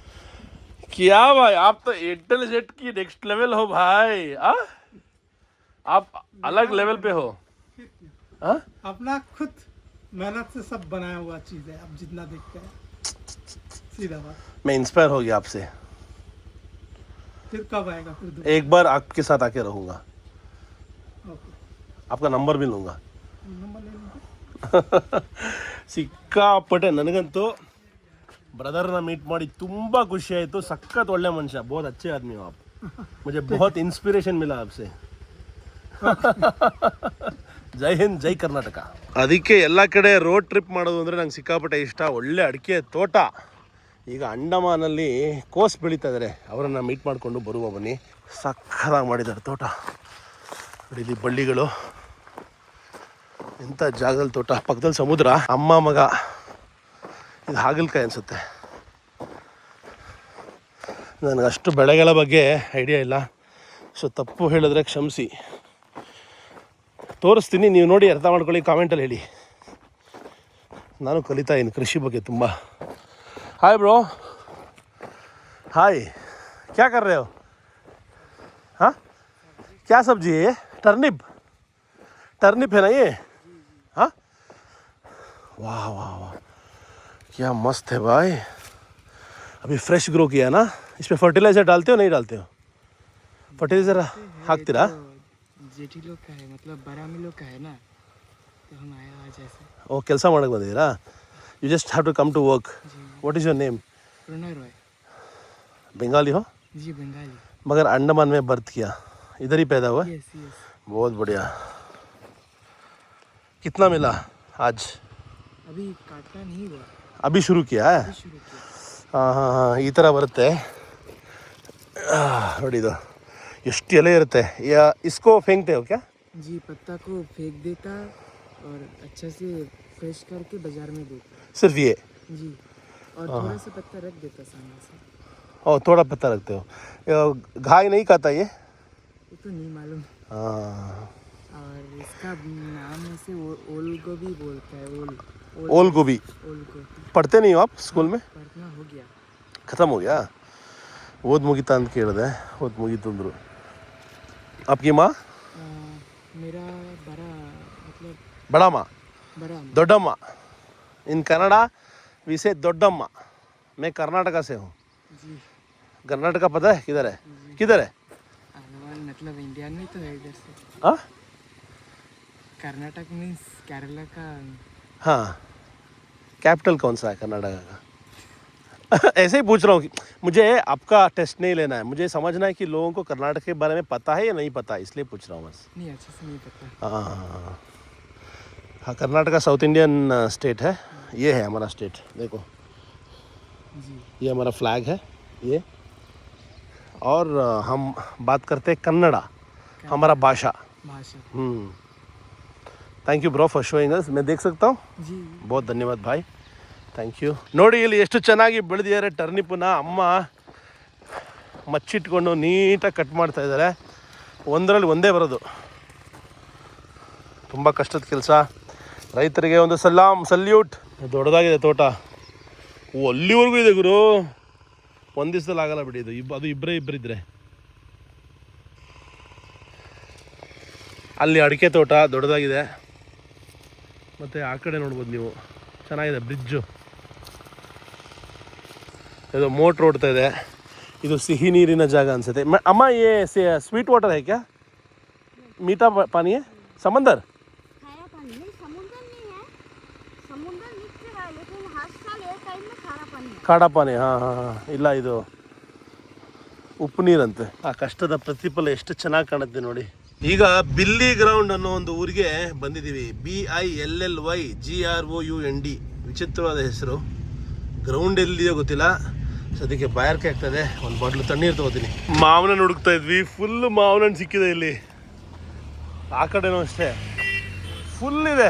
[SPEAKER 1] क्या भाई, आप तो इंटेलिजेंट की नेक्स्ट लेवल हो भाई. आप अलग लेवल पे हो. हाँ,
[SPEAKER 3] अपना खुद मेहनत से सब बनाया हुआ चीज है. आप जितना देखते हैं, सीधा बात.
[SPEAKER 1] मैं इंस्पायर हो गया आपसे.
[SPEAKER 3] फिर कब आएगा फिर
[SPEAKER 1] एक बार आपके साथ आके रहूँगा,
[SPEAKER 3] ओके.
[SPEAKER 1] आपका नंबर भी लूँगा.
[SPEAKER 3] नंबर ले लीजिए.
[SPEAKER 1] ಸಿಕ್ಕಾಪಟ್ಟೆ ನನಗಂತೂ ಬ್ರದರ್ನ ಮೀಟ್ ಮಾಡಿ ತುಂಬ ಖುಷಿ ಆಯಿತು. ಸಖತ್ ಒಳ್ಳೆ ಮನುಷ್ಯ, बहुत अच्छे आदमी हो आप. मुझे बहुत इंस्पिरेशन मिला आपसे. ಜೈ ಹಿಂದ್, ಜೈ ಕರ್ನಾಟಕ. ಅದಕ್ಕೆ ಎಲ್ಲ ಕಡೆ ರೋಡ್ ಟ್ರಿಪ್ ಮಾಡೋದು ಅಂದರೆ ನಂಗೆ ಸಿಕ್ಕಾಪಟ್ಟೆ ಇಷ್ಟ. ಒಳ್ಳೆ ಅಡಿಕೆ ತೋಟ. ಈಗ ಅಂಡಮಾನಲ್ಲಿ ಕೋಸ್ ಬೆಳೀತಾ ಇದ್ದಾರೆ, ಅವರನ್ನು ಮೀಟ್ ಮಾಡಿಕೊಂಡು ಬರುವ ಬನ್ನಿ. ಸಕ್ಕತ್ತಾಗಿ ಮಾಡಿದ್ದಾರೆ ತೋಟ. ಇಲ್ಲಿ ಬಳ್ಳಿಗಳು, ಎಂಥ ಜಾಗದಲ್ಲಿ ತೋಟ, ಪಕ್ಕದಲ್ಲಿ ಸಮುದ್ರ. ಅಮ್ಮ ಮಗ ಇದು ಹಾಗಲಕಾಯಿ ಅನಿಸುತ್ತೆ. ನನಗೆ ಅಷ್ಟು ಬೆಳೆಗಳ ಬಗ್ಗೆ ಐಡಿಯಾ ಇಲ್ಲ, ಸೊ ತಪ್ಪು ಹೇಳಿದ್ರೆ ಕ್ಷಮಿಸಿ. ತೋರಿಸ್ತೀನಿ, ನೀವು ನೋಡಿ ಅರ್ಥ ಮಾಡ್ಕೊಳ್ಳಿ, ಕಾಮೆಂಟಲ್ಲಿ ಹೇಳಿ. ನಾನು ಕಲಿತಾ ಇದ್ದೀನಿ ಕೃಷಿ ಬಗ್ಗೆ ತುಂಬ. ಹಾಯ್ ಬ್ರೋ, ಹಾಯ್, क्या कर रहे हो? हाँ, क्या सब्जी है? टर्निप, टर्निप है ना ये? हाँ, वाह वाह वाह, क्या मस्त है भाई. अभी फ्रेश ग्रो किया है ना. इस पर फर्टिलाइज़र डालते हो नहीं डालते हो? फर्टिलाइज़र हाकतीरा?
[SPEAKER 5] जेठी लोग का है, मतलब बरामी लोग का है ना, तो हम आया आज ऐसे.
[SPEAKER 1] ओ ಕೆಲಸ ಮಾಡಕ್ಕೆ ಬಂದಿದ್ದೀರಾ? You just have to come to work. What is your name?
[SPEAKER 5] Pranay Roy.
[SPEAKER 1] Bengali हो?
[SPEAKER 5] जी बंगाली.
[SPEAKER 1] मगर अंडमान में बर्थ किया, इधर ही पैदा हुआ?
[SPEAKER 5] Yes yes.
[SPEAKER 1] बहुत बढ़िया. कितना मिला आज?
[SPEAKER 5] अभी काटना नहीं हुआ,
[SPEAKER 1] अभी शुरू किया है?
[SPEAKER 5] अभी शुरू किया.
[SPEAKER 1] ಹಾಂ ಹಾಂ ಹಾಂ, ಈ ಥರ ಬರುತ್ತೆ ನೋಡಿ. ಇದು ಎಷ್ಟು ಎಲೆ ಇರುತ್ತೆ. ಇಸ್ಕೋ ಫೇಂಕ್ತೆ हो क्या?
[SPEAKER 5] जी पत्ता को फेंक देता और अच्छे से फ्रेश करके बाजार में देता.
[SPEAKER 1] सिर्फ ये?
[SPEAKER 5] जी, और थोड़ा सा पत्ता रख देता सामने से.
[SPEAKER 1] और थोड़ा पत्ता रखते हो. घाय नहीं खाता ये?
[SPEAKER 5] ये तो नहीं मालूम.
[SPEAKER 1] हाँ,
[SPEAKER 5] और इसका नाम ऐसे ओल गोभी बोलता है.
[SPEAKER 1] ओल गोभी.
[SPEAKER 5] ओल गोभी
[SPEAKER 1] पढ़ते नहीं हो आप स्कूल में?
[SPEAKER 5] पढ़ना हो गया.
[SPEAKER 1] ख़त्म हो गया? ಓದ್ ಮುಗಿತಾ ಅಂತ ಕೇಳಿದೆ, ಓದ್ ಮುಗೀತು ಅಂದರು. आपकी माँ?
[SPEAKER 5] मेरा बड़ा मतलब
[SPEAKER 1] बड़ा माँ,
[SPEAKER 5] बड़ा.
[SPEAKER 1] ದೊಡ್ಡಮ್ಮ. इन कन्नड़ा वी से ದೊಡ್ಡಮ್ಮ. मैं कर्नाटका से हूँ.
[SPEAKER 5] जी.
[SPEAKER 1] कर्नाटका पता है किधर है? किधर है?
[SPEAKER 5] मतलब इंडिया में तो है इधर से.
[SPEAKER 1] हाँ
[SPEAKER 5] कर्नाटक मीन्स केरला का.
[SPEAKER 1] हाँ, कैपिटल कौन सा है कर्नाटका का? ऐसे ही पूछ रहा हूँ कि मुझे आपका टेस्ट नहीं लेना है, मुझे समझना है कि लोगों को कर्नाटक के बारे में पता है या नहीं पता, इसलिए पूछ रहा हूँ बस.
[SPEAKER 5] नहीं अच्छे से नहीं पता.
[SPEAKER 1] हाँ हाँ, कर्नाटका साउथ इंडियन स्टेट है. ये है हमारा स्टेट, देखो
[SPEAKER 5] जी.
[SPEAKER 1] ये हमारा फ्लैग है ये. और हम बात करते हैं कन्नड़ा, हमारा भाषा. Thank you bro for showing us. मैं देख सकता हूँ?
[SPEAKER 5] जी.
[SPEAKER 1] बहुत धन्यवाद भाई, ಥ್ಯಾಂಕ್ ಯು. ನೋಡಿ ಇಲ್ಲಿ ಎಷ್ಟು ಚೆನ್ನಾಗಿ ಬೆಳೆದಿದ್ದಾರೆ ಟರ್ನಿಪನ್ನ. ಅಮ್ಮ ಮಚ್ಚಿಟ್ಕೊಂಡು ನೀಟಾಗಿ ಕಟ್ ಮಾಡ್ತಾ ಇದ್ದಾರೆ. ಒಂದರಲ್ಲಿ ಒಂದೇ ಬರೋದು, ತುಂಬ ಕಷ್ಟದ ಕೆಲಸ. ರೈತರಿಗೆ ಒಂದು ಸಲ್ಯೂಟ್. ದೊಡ್ಡದಾಗಿದೆ ತೋಟ. ಅಲ್ಲಿವರೆಗೂ ಇದೆ ಗುರು. ಒಂದು ದಿವಸದಲ್ಲಿ ಆಗಲ್ಲ ಬಿಡಿ ಇದು. ಅದು ಇಬ್ಬರಿದ್ರೆ. ಅಲ್ಲಿ ಅಡಿಕೆ ತೋಟ ದೊಡ್ಡದಾಗಿದೆ. ಮತ್ತು ಆ ಕಡೆ ನೋಡ್ಬೋದು ನೀವು, ಚೆನ್ನಾಗಿದೆ ಬ್ರಿಡ್ಜು. ಇದು ಮೋಟ್ರ್ ಓಡ್ತಾ ಇದೆ. ಇದು ಸಿಹಿ ನೀರಿನ ಜಾಗ ಅನಿಸುತ್ತೆ. ಅಮ್ಮ ये स्वीट वाटर है क्या? मीठा पानी है? समंदर?
[SPEAKER 2] खारा पानी नहीं, समुद्र नहीं है. समुद्र नीचे है, लेकिन हर साल ये टाइम में खारा पानी है.
[SPEAKER 1] ಖಾಡ ಪಾನಿ. ಹಾಂ ಹಾಂ ಹಾಂ, ಇಲ್ಲ ಇದು ಉಪ್ಪು ನೀರಂತೆ. ಆ ಕಷ್ಟದ ಪ್ರತಿಫಲ ಎಷ್ಟು ಚೆನ್ನಾಗಿ ಕಾಣುತ್ತೆ ನೋಡಿ. ಈಗ ಬಿಲ್ಲಿ ಗ್ರೌಂಡ್ ಅನ್ನೋ ಒಂದು ಊರಿಗೆ ಬಂದಿದ್ದೀವಿ. BILLYGROUND. ವಿಚಿತ್ರವಾದ ಹೆಸರು. ಗ್ರೌಂಡ್ ಎಲ್ಲಿದೆಯೋ ಗೊತ್ತಿಲ್ಲ. ಸದ್ಯಕ್ಕೆ ಬಾಯಾರಿಕೆ ಆಗ್ತದೆ, ಒಂದು ಬಾಟ್ಲು ತಣ್ಣೀರು ತೊಗೋತೀನಿ. ಮಾವಿನ ಹುಡುಕ್ತಾ ಇದ್ವಿ, ಫುಲ್ ಮಾವಿನ ಹಣ್ಣು ಸಿಕ್ಕಿದೆ ಇಲ್ಲಿ. ಆ ಕಡೆನೂ ಅಷ್ಟೇ ಫುಲ್ ಇದೆ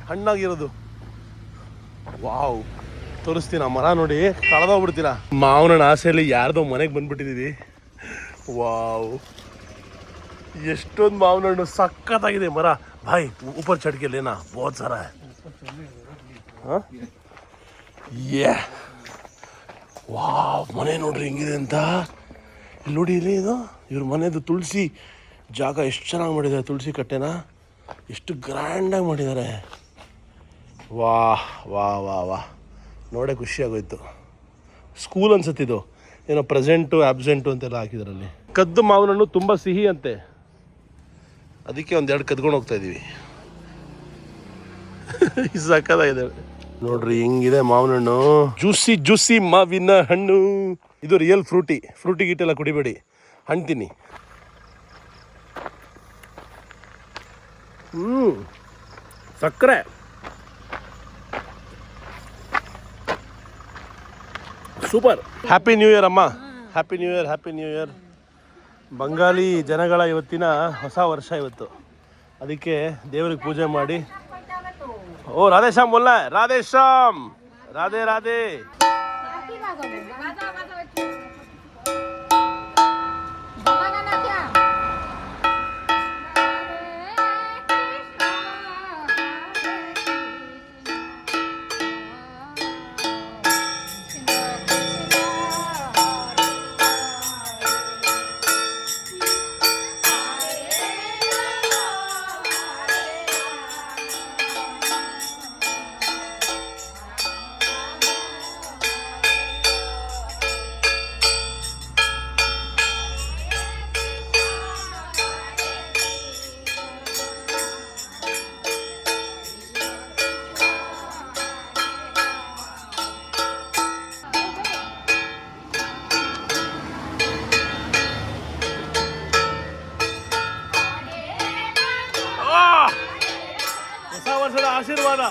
[SPEAKER 1] ಹಣ್ಣಾಗಿರೋದು. ವಾವ್, ತೋರಿಸ್ತೀನಿ. ಆ ಮರ ನೋಡಿ, ಕಳೆದೋಗ್ಬಿಡ್ತೀರಾ. ಮಾವಿನ ಹಣ್ಣು ಆಸೆಯಲ್ಲಿ ಯಾರ್ದೋ ಮನೆಗೆ ಬಂದ್ಬಿಟ್ಟಿದ್ದೀವಿ. ವಾವ್, ಎಷ್ಟೊಂದು ಮಾವಿನ ಹಣ್ಣು, ಸಖತ್ತಾಗಿದೆ ಮರ. ಭಾಯ್ ऊपर चढ़ के लेना, बहुत सारा है. हाँ ಯೇ, ವಾವ್, ಮನೆ ನೋಡ್ರಿ ಹೆಂಗಿದೆ ಅಂತ. ಇಲ್ಲಿ ನೋಡಿ, ಇಲ್ಲಿ ಇದು ಇವ್ರ ಮನೆದು ತುಳಸಿ ಜಾಗ ಎಷ್ಟು ಚೆನ್ನಾಗಿ ಮಾಡಿದ್ದಾರೆ. ತುಳಸಿ ಕಟ್ಟೆನ ಎಷ್ಟು ಗ್ರ್ಯಾಂಡಾಗಿ ಮಾಡಿದ್ದಾರೆ. ವಾಹ್ ವಾಹ್ ವಾಹ್ ವಾಹ್, ನೋಡೇ ಖುಷಿಯಾಗೋಯ್ತು. ಸ್ಕೂಲ್ ಅನ್ಸುತ್ತಿದ್ದು, ಏನೋ ಪ್ರೆಸೆಂಟು ಆಬ್ಸೆಂಟು ಅಂತೆಲ್ಲ ಹಾಕಿದಾರಲ್ಲಿ. ಕದ್ದು ಮಾವಿನ ಹಣ್ಣು ತುಂಬ ಸಿಹಿ ಅಂತೆ, ಅದಕ್ಕೆ ಒಂದೆರಡು ಕದ್ಕೊಂಡು ಹೋಗ್ತಾ ಇದ್ದೀವಿ. ಸಕ್ಕತ್ತಾಗಿದೆ ನೋಡ್ರಿ ಹೆಂಗಿದೆ ಮಾವಿನ ಹಣ್ಣು. ಜ್ಯೂಸಿ ಜ್ಯೂಸಿ ಮಾವಿನ ಹಣ್ಣು. ಇದು ರಿಯಲ್ ಫ್ರೂಟಿ ಗೀಟೆಲ್ಲ ಕುಡಿಬೇಡಿ, ಹಣ್ಣು ತಿನ್ನಿ. ಸಕ್ಕರೆ. ಸೂಪರ್. ಹ್ಯಾಪಿ ನ್ಯೂ ಇಯರ್ ಅಮ್ಮ. Happy new year, happy new year. Bengali ಜನಗಳ ಇವತ್ತಿನ ಹೊಸ ವರ್ಷ ಇವತ್ತು. ಅದಕ್ಕೆ ದೇವರಿಗೆ ಪೂಜೆ ಮಾಡಿ. ಓ ರಾಧೇಶ್ಯಾಮ್ ಬೋಲ್ನಾ, ರಾಧೇಶ್ಯಾಮ್ राधे राधे ಹೊಸ ವರ್ಷದ ಆಶೀರ್ವಾದ.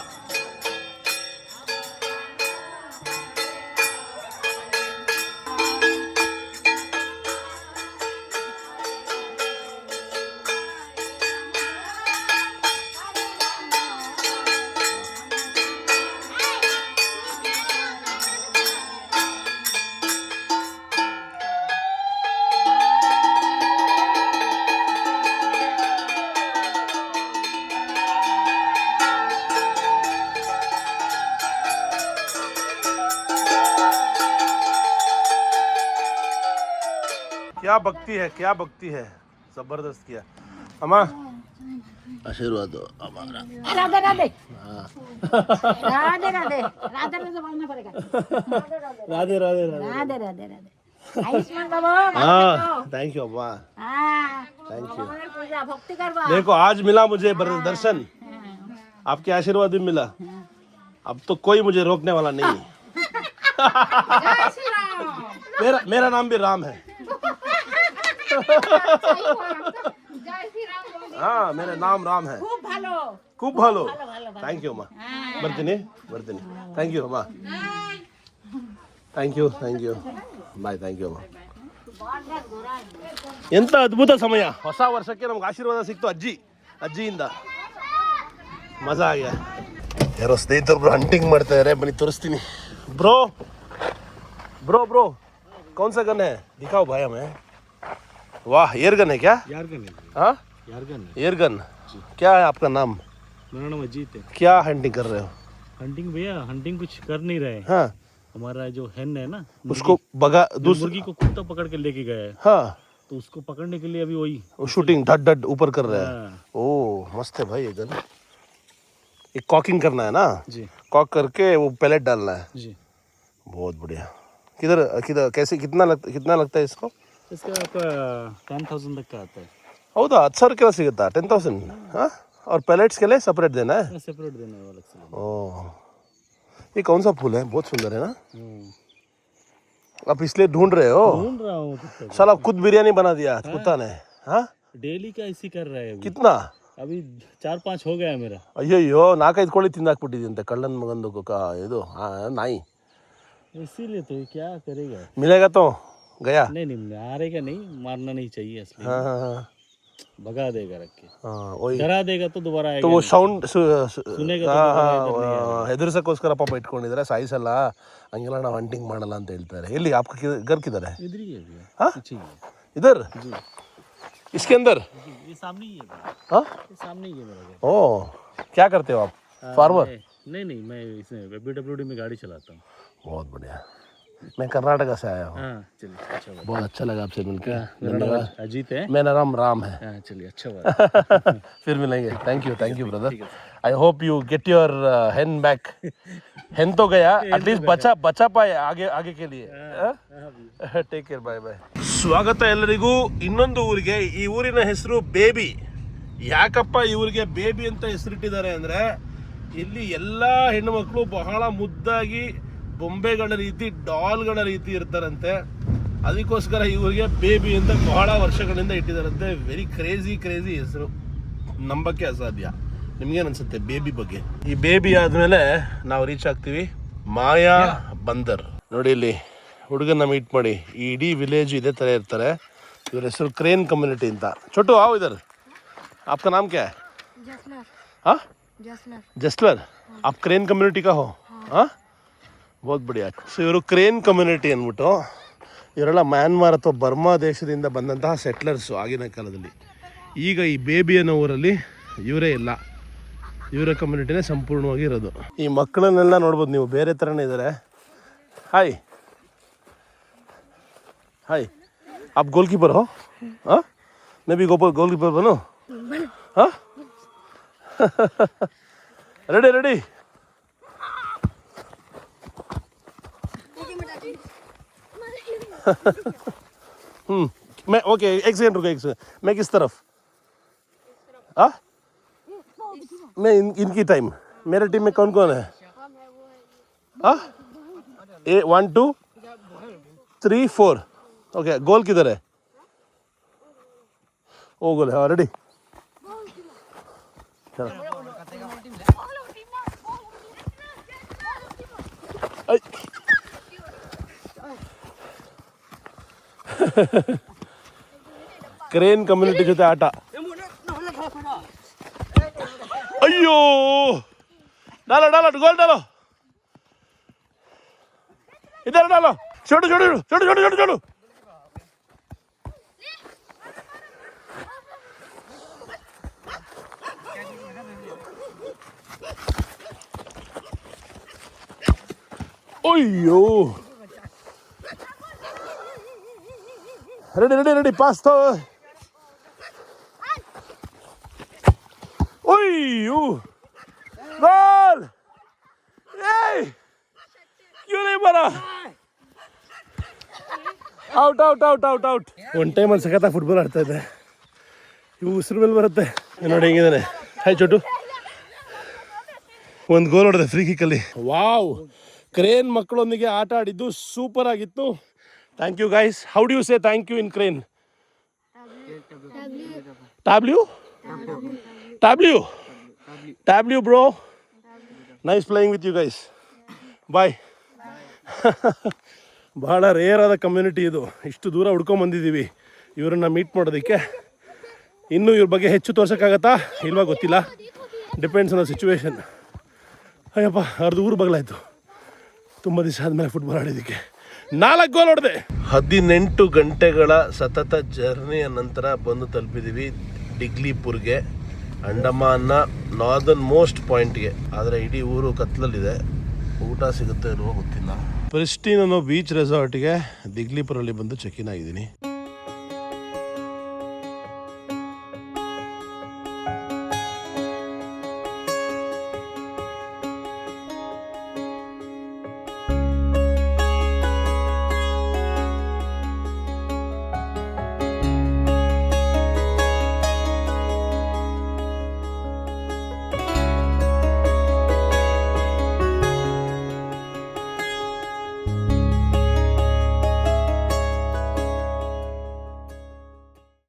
[SPEAKER 1] क्या भक्ति है जबरदस्त किया अम्मा आशीर्वाद दो हमारा
[SPEAKER 2] राधे राधे राधे राधे राधे राधे बोलना पड़ेगा
[SPEAKER 1] राधे राधे
[SPEAKER 2] राधे राधे राधे आयुष्मान बाबा
[SPEAKER 1] हाँ थैंक यू अम्मा थैंक यू
[SPEAKER 2] पूजा भक्ति करवा
[SPEAKER 1] देखो आज मिला मुझे दर्शन आपके आशीर्वाद भी मिला अब तो कोई मुझे रोकने वाला नहीं है मेरा नाम भी राम है हाँ मेरा नाम राम है खूब भालो थैंक यू अम्मा ಬರ್ತೀನಿ ಥ್ಯಾಂಕ್ ಯು ಅಮ್ಮ thank you bye thank you ಅಮ್ಮ ಎಂತ ಅದ್ಭುತ ಸಮಯ ಹೊಸ ವರ್ಷಕ್ಕೆ ನಮ್ಗೆ ಆಶೀರ್ವಾದ ಸಿಕ್ತು ಅಜ್ಜಿಯಿಂದ ಮಜಾ ಆಗ್ಯ ಯಾರೋ ಸ್ನೇಹಿತರು ಹಂಟಿಂಗ್ ಮಾಡ್ತಾ ಇದಾರೆ ಬನ್ನಿ ತೋರಿಸ್ತೀನಿ ಬ್ರೋ कौन सा गन है दिखाओ भाई हमें वाह एयर गन है क्या हाँ एयर गन क्या है आपका नाम
[SPEAKER 6] मेरा नाम अजीत है।
[SPEAKER 1] क्या हंटिंग कर रहे हो
[SPEAKER 6] हंटिंग भैया हंटिंग कुछ कर नहीं रहे।
[SPEAKER 1] हाँ
[SPEAKER 6] हमारा जो हेन है ना
[SPEAKER 1] उसको बगा
[SPEAKER 6] मुर्गी को कुत्ता पकड़ के लेके गया है
[SPEAKER 1] हाँ
[SPEAKER 6] तो उसको पकड़ने के लिए अभी वही
[SPEAKER 1] शूटिंग ढड ऊपर कर रहे हैं
[SPEAKER 6] हाँ।
[SPEAKER 1] ओ मस्त है भाई ये गन एक कॉकिंग करना है ना
[SPEAKER 6] जी
[SPEAKER 1] कॉक करके वो पैलेट डालना है
[SPEAKER 6] जी
[SPEAKER 1] बहुत बढ़िया किधर कैसे कितना लगता है इसको
[SPEAKER 6] इसका आपका 10,000 तक का आता है।
[SPEAKER 1] ಹೌದಾ 10,000 ಕೆಲ ಸಿಗುತ್ತಾ 10,000 हाँ और पैलेट्स के लिए सेपरेट देना है
[SPEAKER 6] सेपरेट देना है अलग से।
[SPEAKER 1] ओ ये कौन सा फूल है बहुत सुंदर है ना आप इसलिए ढूंढ रहे हो
[SPEAKER 6] ढूंढ रहा हूँ कुत्ते को।
[SPEAKER 1] साला खुद बिरयानी बना दिया कुत्ता ने हाँ
[SPEAKER 6] डेली का इसी कर रहा है अभी।
[SPEAKER 1] कितना
[SPEAKER 6] अभी 4-5 हो गया है मेरा।
[SPEAKER 1] ಅಯ್ಯಯ್ಯೋ 4-5 ಕೋಳಿ ತಿಂದಾಕ್ಬಿಟ್ಟಿದ್ಯಂತೆ ಕಳ್ಳನ ಮಗಂದು ಇದು ನಾಯಿ
[SPEAKER 6] इसीलिए तो क्या करेगा।
[SPEAKER 1] मिलेगा तो गया
[SPEAKER 6] नहीं मारेगा नहीं, मारना नहीं चाहिए असली।
[SPEAKER 1] हाँ हाँ हाँ
[SPEAKER 6] भगा देगा रख के,
[SPEAKER 1] हाँ वही
[SPEAKER 6] डरा देगा तो दोबारा आएगा
[SPEAKER 1] तो वो
[SPEAKER 6] नहीं।
[SPEAKER 1] ಸೌಂಡ್
[SPEAKER 6] ಸುನೆಗ तो दोबारा इधर नहीं आएगा।
[SPEAKER 1] ಹೆದರ್ಸಕ್ಕೋಸ್ಕರ ಪಾಪ ಇಟ್ಕೊಂಡಿದ್ದಾರೆ ಸಾಯಿಸಲ್ಲ ಹಂಗೆಲ್ಲ ನಾವು ಹಂಟಿಂಗ್ ಮಾಡಲ್ಲ ಅಂತ ಹೇಳ್ತಾರೆ ಎಲ್ಲಿ आपका घर किधर है
[SPEAKER 6] इधर ही है भैया।
[SPEAKER 1] हाँ
[SPEAKER 6] पीछे ही है
[SPEAKER 1] इधर
[SPEAKER 6] जी।
[SPEAKER 1] इसके अंदर
[SPEAKER 6] जी, ये सामने ही है भैया।
[SPEAKER 1] हाँ
[SPEAKER 6] ये सामने ही है मेरा घर।
[SPEAKER 1] ओ क्या करते हो आप फार्मर
[SPEAKER 6] नहीं मैं इसमें BWD में गाड़ी चलाता हूँ।
[SPEAKER 1] बहुत बढ़िया मैं कर्नाटक से आया हूँ
[SPEAKER 6] हाँ चलिए अच्छा बात।
[SPEAKER 1] बहुत अच्छा लगा आपसे मिलकर
[SPEAKER 6] मेरा नाम अजीत है।
[SPEAKER 1] मेरा नाम राम है
[SPEAKER 6] हाँ चलिए अच्छा बात।
[SPEAKER 1] फिर मिलेंगे thank you brother I hope you get your हेन बैक हेन तो गया एटलीस्ट बचा पाए आगे के लिए ಟೇಕ್ ಕೇರ್ ಬಾಯ್ ಸ್ವಾಗತ ಎಲ್ಲರಿಗೂ ಇನ್ನೊಂದು ಊರಿಗೆ ಈ ಊರಿನ ಹೆಸರು ಬೇಬಿ ಯಾಕಪ್ಪ ಈ ಊರಿಗೆ ಬೇಬಿ ಅಂತ ಹೆಸರಿಟ್ಟಿದ್ದಾರೆ ಅಂದರೆ ಇಲ್ಲಿ ಎಲ್ಲ ಹೆಣ್ಣುಮಕ್ಕಳು ಬಹಳ ಮುದ್ದಾಗಿ ಬೊಂಬೆಗಳ ರೀತಿ ಡಾಲ್ಗಳ ರೀತಿ ಇರ್ತಾರಂತೆ ಅದಕ್ಕೋಸ್ಕರ ಈ ಊರಿಗೆ ಬೇಬಿ ಅಂತ ಬಹಳ ವರ್ಷಗಳಿಂದ ಇಟ್ಟಿದ್ದಾರಂತೆ ವೆರಿ ಕ್ರೇಜಿ ಹೆಸರು ನಂಬಕ್ಕೆ ಅಸಾಧ್ಯ ನಿಮ್ಗೇನು ಅನ್ಸುತ್ತೆ ಬೇಬಿ ಬಗ್ಗೆ ಈ ಬೇಬಿ ಆದಮೇಲೆ ನಾವು ರೀಚ್ ಆಗ್ತೀವಿ ಮಾಯಾ ಬಂದರ್ ನೋಡಿ ಇಲ್ಲಿ ಹುಡುಗನ ಮೀಟ್ ಮಾಡಿ ಈ ಇಡೀ ವಿಲೇಜ್ ಇದೇ ಥರ ಇರ್ತಾರೆ ಇವ್ರ ಹೆಸರು ಕ್ರೇನ್ ಕಮ್ಯುನಿಟಿ ಅಂತ छोटू आओ इधर आपका नाम क्या है
[SPEAKER 2] जसलर
[SPEAKER 1] हाँ
[SPEAKER 2] जसलर
[SPEAKER 1] जसलर आप क्रेन कम्युनिटी का हो हाँ ಬಹುತ್ ಬಡಿಯಾ. ಸೊ ಇವರು ಕ್ರೇನ್ ಕಮ್ಯುನಿಟಿ ಅಂದ್ಬಿಟ್ಟು ಇವರೆಲ್ಲ ಮ್ಯಾನ್ಮಾರ್ ಅಥವಾ ಬರ್ಮಾ ದೇಶದಿಂದ ಬಂದಂತಹ ಸೆಟ್ಲರ್ಸು ಆಗಿನ ಕಾಲದಲ್ಲಿ. ಈಗ ಈ ಬೇಬಿ ಅನ್ನೋ ಊರಲ್ಲಿ ಇವರೇ ಇಲ್ಲ, ಇವರ ಕಮ್ಯುನಿಟಿನೇ ಸಂಪೂರ್ಣವಾಗಿ ಇರೋದು. ಈ ಮಕ್ಕಳನ್ನೆಲ್ಲ ನೋಡ್ಬೋದು ನೀವು, ಬೇರೆ ಥರನೇ ಇದ್ದಾರೆ. ಹಾಯ್ हाय, आप गोलकीपर हो? हाँ, मैं भी गोलकीपर बनूं? हाँ, रेडी रेडी. मैं ओके, एक सेकंड रुको, एक सेकंड. मैं किस तरफ? हाँ, मैं इनकी टाइम. मेरे टीम में कौन कौन है? हाँ, 1 2 3 4. ओके, गोल किधर है? ओ गोल है. रेडी, चलो. ಕ್ರೇನ್ ಕಮ್ಯುನಿಟಿ ಜೊತೆ ಆಟ. ಅಯ್ಯೋ, डालो डालो गोल डालो, इधर डालो. छोड़ो छोड़ो छोड़ो छोड़ो छोड़ो छोड़ो. अयो, रेडी रेडी रेडी, पास तो. अयो, गोल. क्यों नहीं मारा? Out out out out out. One ಟೈಮಲ್ಲಿ ಸಖತ್ತಾಗಿ ಫುಟ್ಬಾಲ್ ಆಡ್ತಾ ಇದ್ದೆ. ಇವು ಉಸಿರು ಮೇಲೆ ಬರುತ್ತೆ ನೋಡಿ ಹೆಂಗಿದ್ದಾನೆ. ಹಾಯ್ ಚೋಟು, ಒಂದು ಗೋಲ್ ಹೊಡೆದೆ ಫ್ರೀ ಕಿಕ್ಕಲ್ಲಿ. ವಾವ್, ಕ್ರೇನ್ ಮಕ್ಕಳೊಂದಿಗೆ ಆಟ ಆಡಿದ್ದು ಸೂಪರ್ ಆಗಿತ್ತು. Thank you guys. How do you say thank you in crane? ಟ್ಯಾಬ್ಲ್ಯೂ ಟ್ಯಾಬ್ಲ್ಯೂ ಟ್ಯಾಬ್ಲ್ಯೂ bro. Nice playing with you guys. Bye. ಭಾಳ ರೇರ್ ಆದ ಕಮ್ಯುನಿಟಿ ಇದು. ಇಷ್ಟು ದೂರ ಹುಡ್ಕೊಂಬಂದಿದ್ದೀವಿ ಇವರನ್ನು ಮೀಟ್ ಮಾಡೋದಕ್ಕೆ. ಇನ್ನೂ ಇವ್ರ ಬಗ್ಗೆ ಹೆಚ್ಚು ತೋರ್ಸೋಕ್ಕಾಗತ್ತಾ ಇಲ್ವಾ ಗೊತ್ತಿಲ್ಲ, depends on the situation. Ayyappa, ಅರ್ಧ ಊರು ಬಗಲಾಯಿತು ತುಂಬ ದಿವಸ ಆದಮೇಲೆ ಫುಟ್ಬಾಲ್ ಆಡಿದ್ದಕ್ಕೆ. 4 ಗೋಲ್ ಹೊಡೆದೆ. 18 ಗಂಟೆಗಳ ಸತತ ಜರ್ನಿಯ ನಂತರ ಬಂದು ತಲುಪಿದ್ದೀವಿ ದಿಗ್ಲಿಪುರ್ಗೆ, ಅಂಡಮಾನ್ನ ನಾರ್ದರ್ನ್ ಮೋಸ್ಟ್ ಪಾಯಿಂಟ್ಗೆ. ಆದರೆ ಇಡೀ ಊರು ಕತ್ಲಲ್ಲಿದೆ, ಊಟ ಸಿಗುತ್ತೆ ಇಲ್ವೋ ಗೊತ್ತಿಲ್ಲ. ಪ್ರಿಸ್ಟೀನ್ ಅನ್ನೋ ಬೀಚ್ ರೆಸಾರ್ಟ್ಗೆ ದಿಗ್ಲಿಪುರಲ್ಲಿ ಬಂದು ಚೆಕ್ ಇನ್ ಆಗಿದ್ದೀನಿ.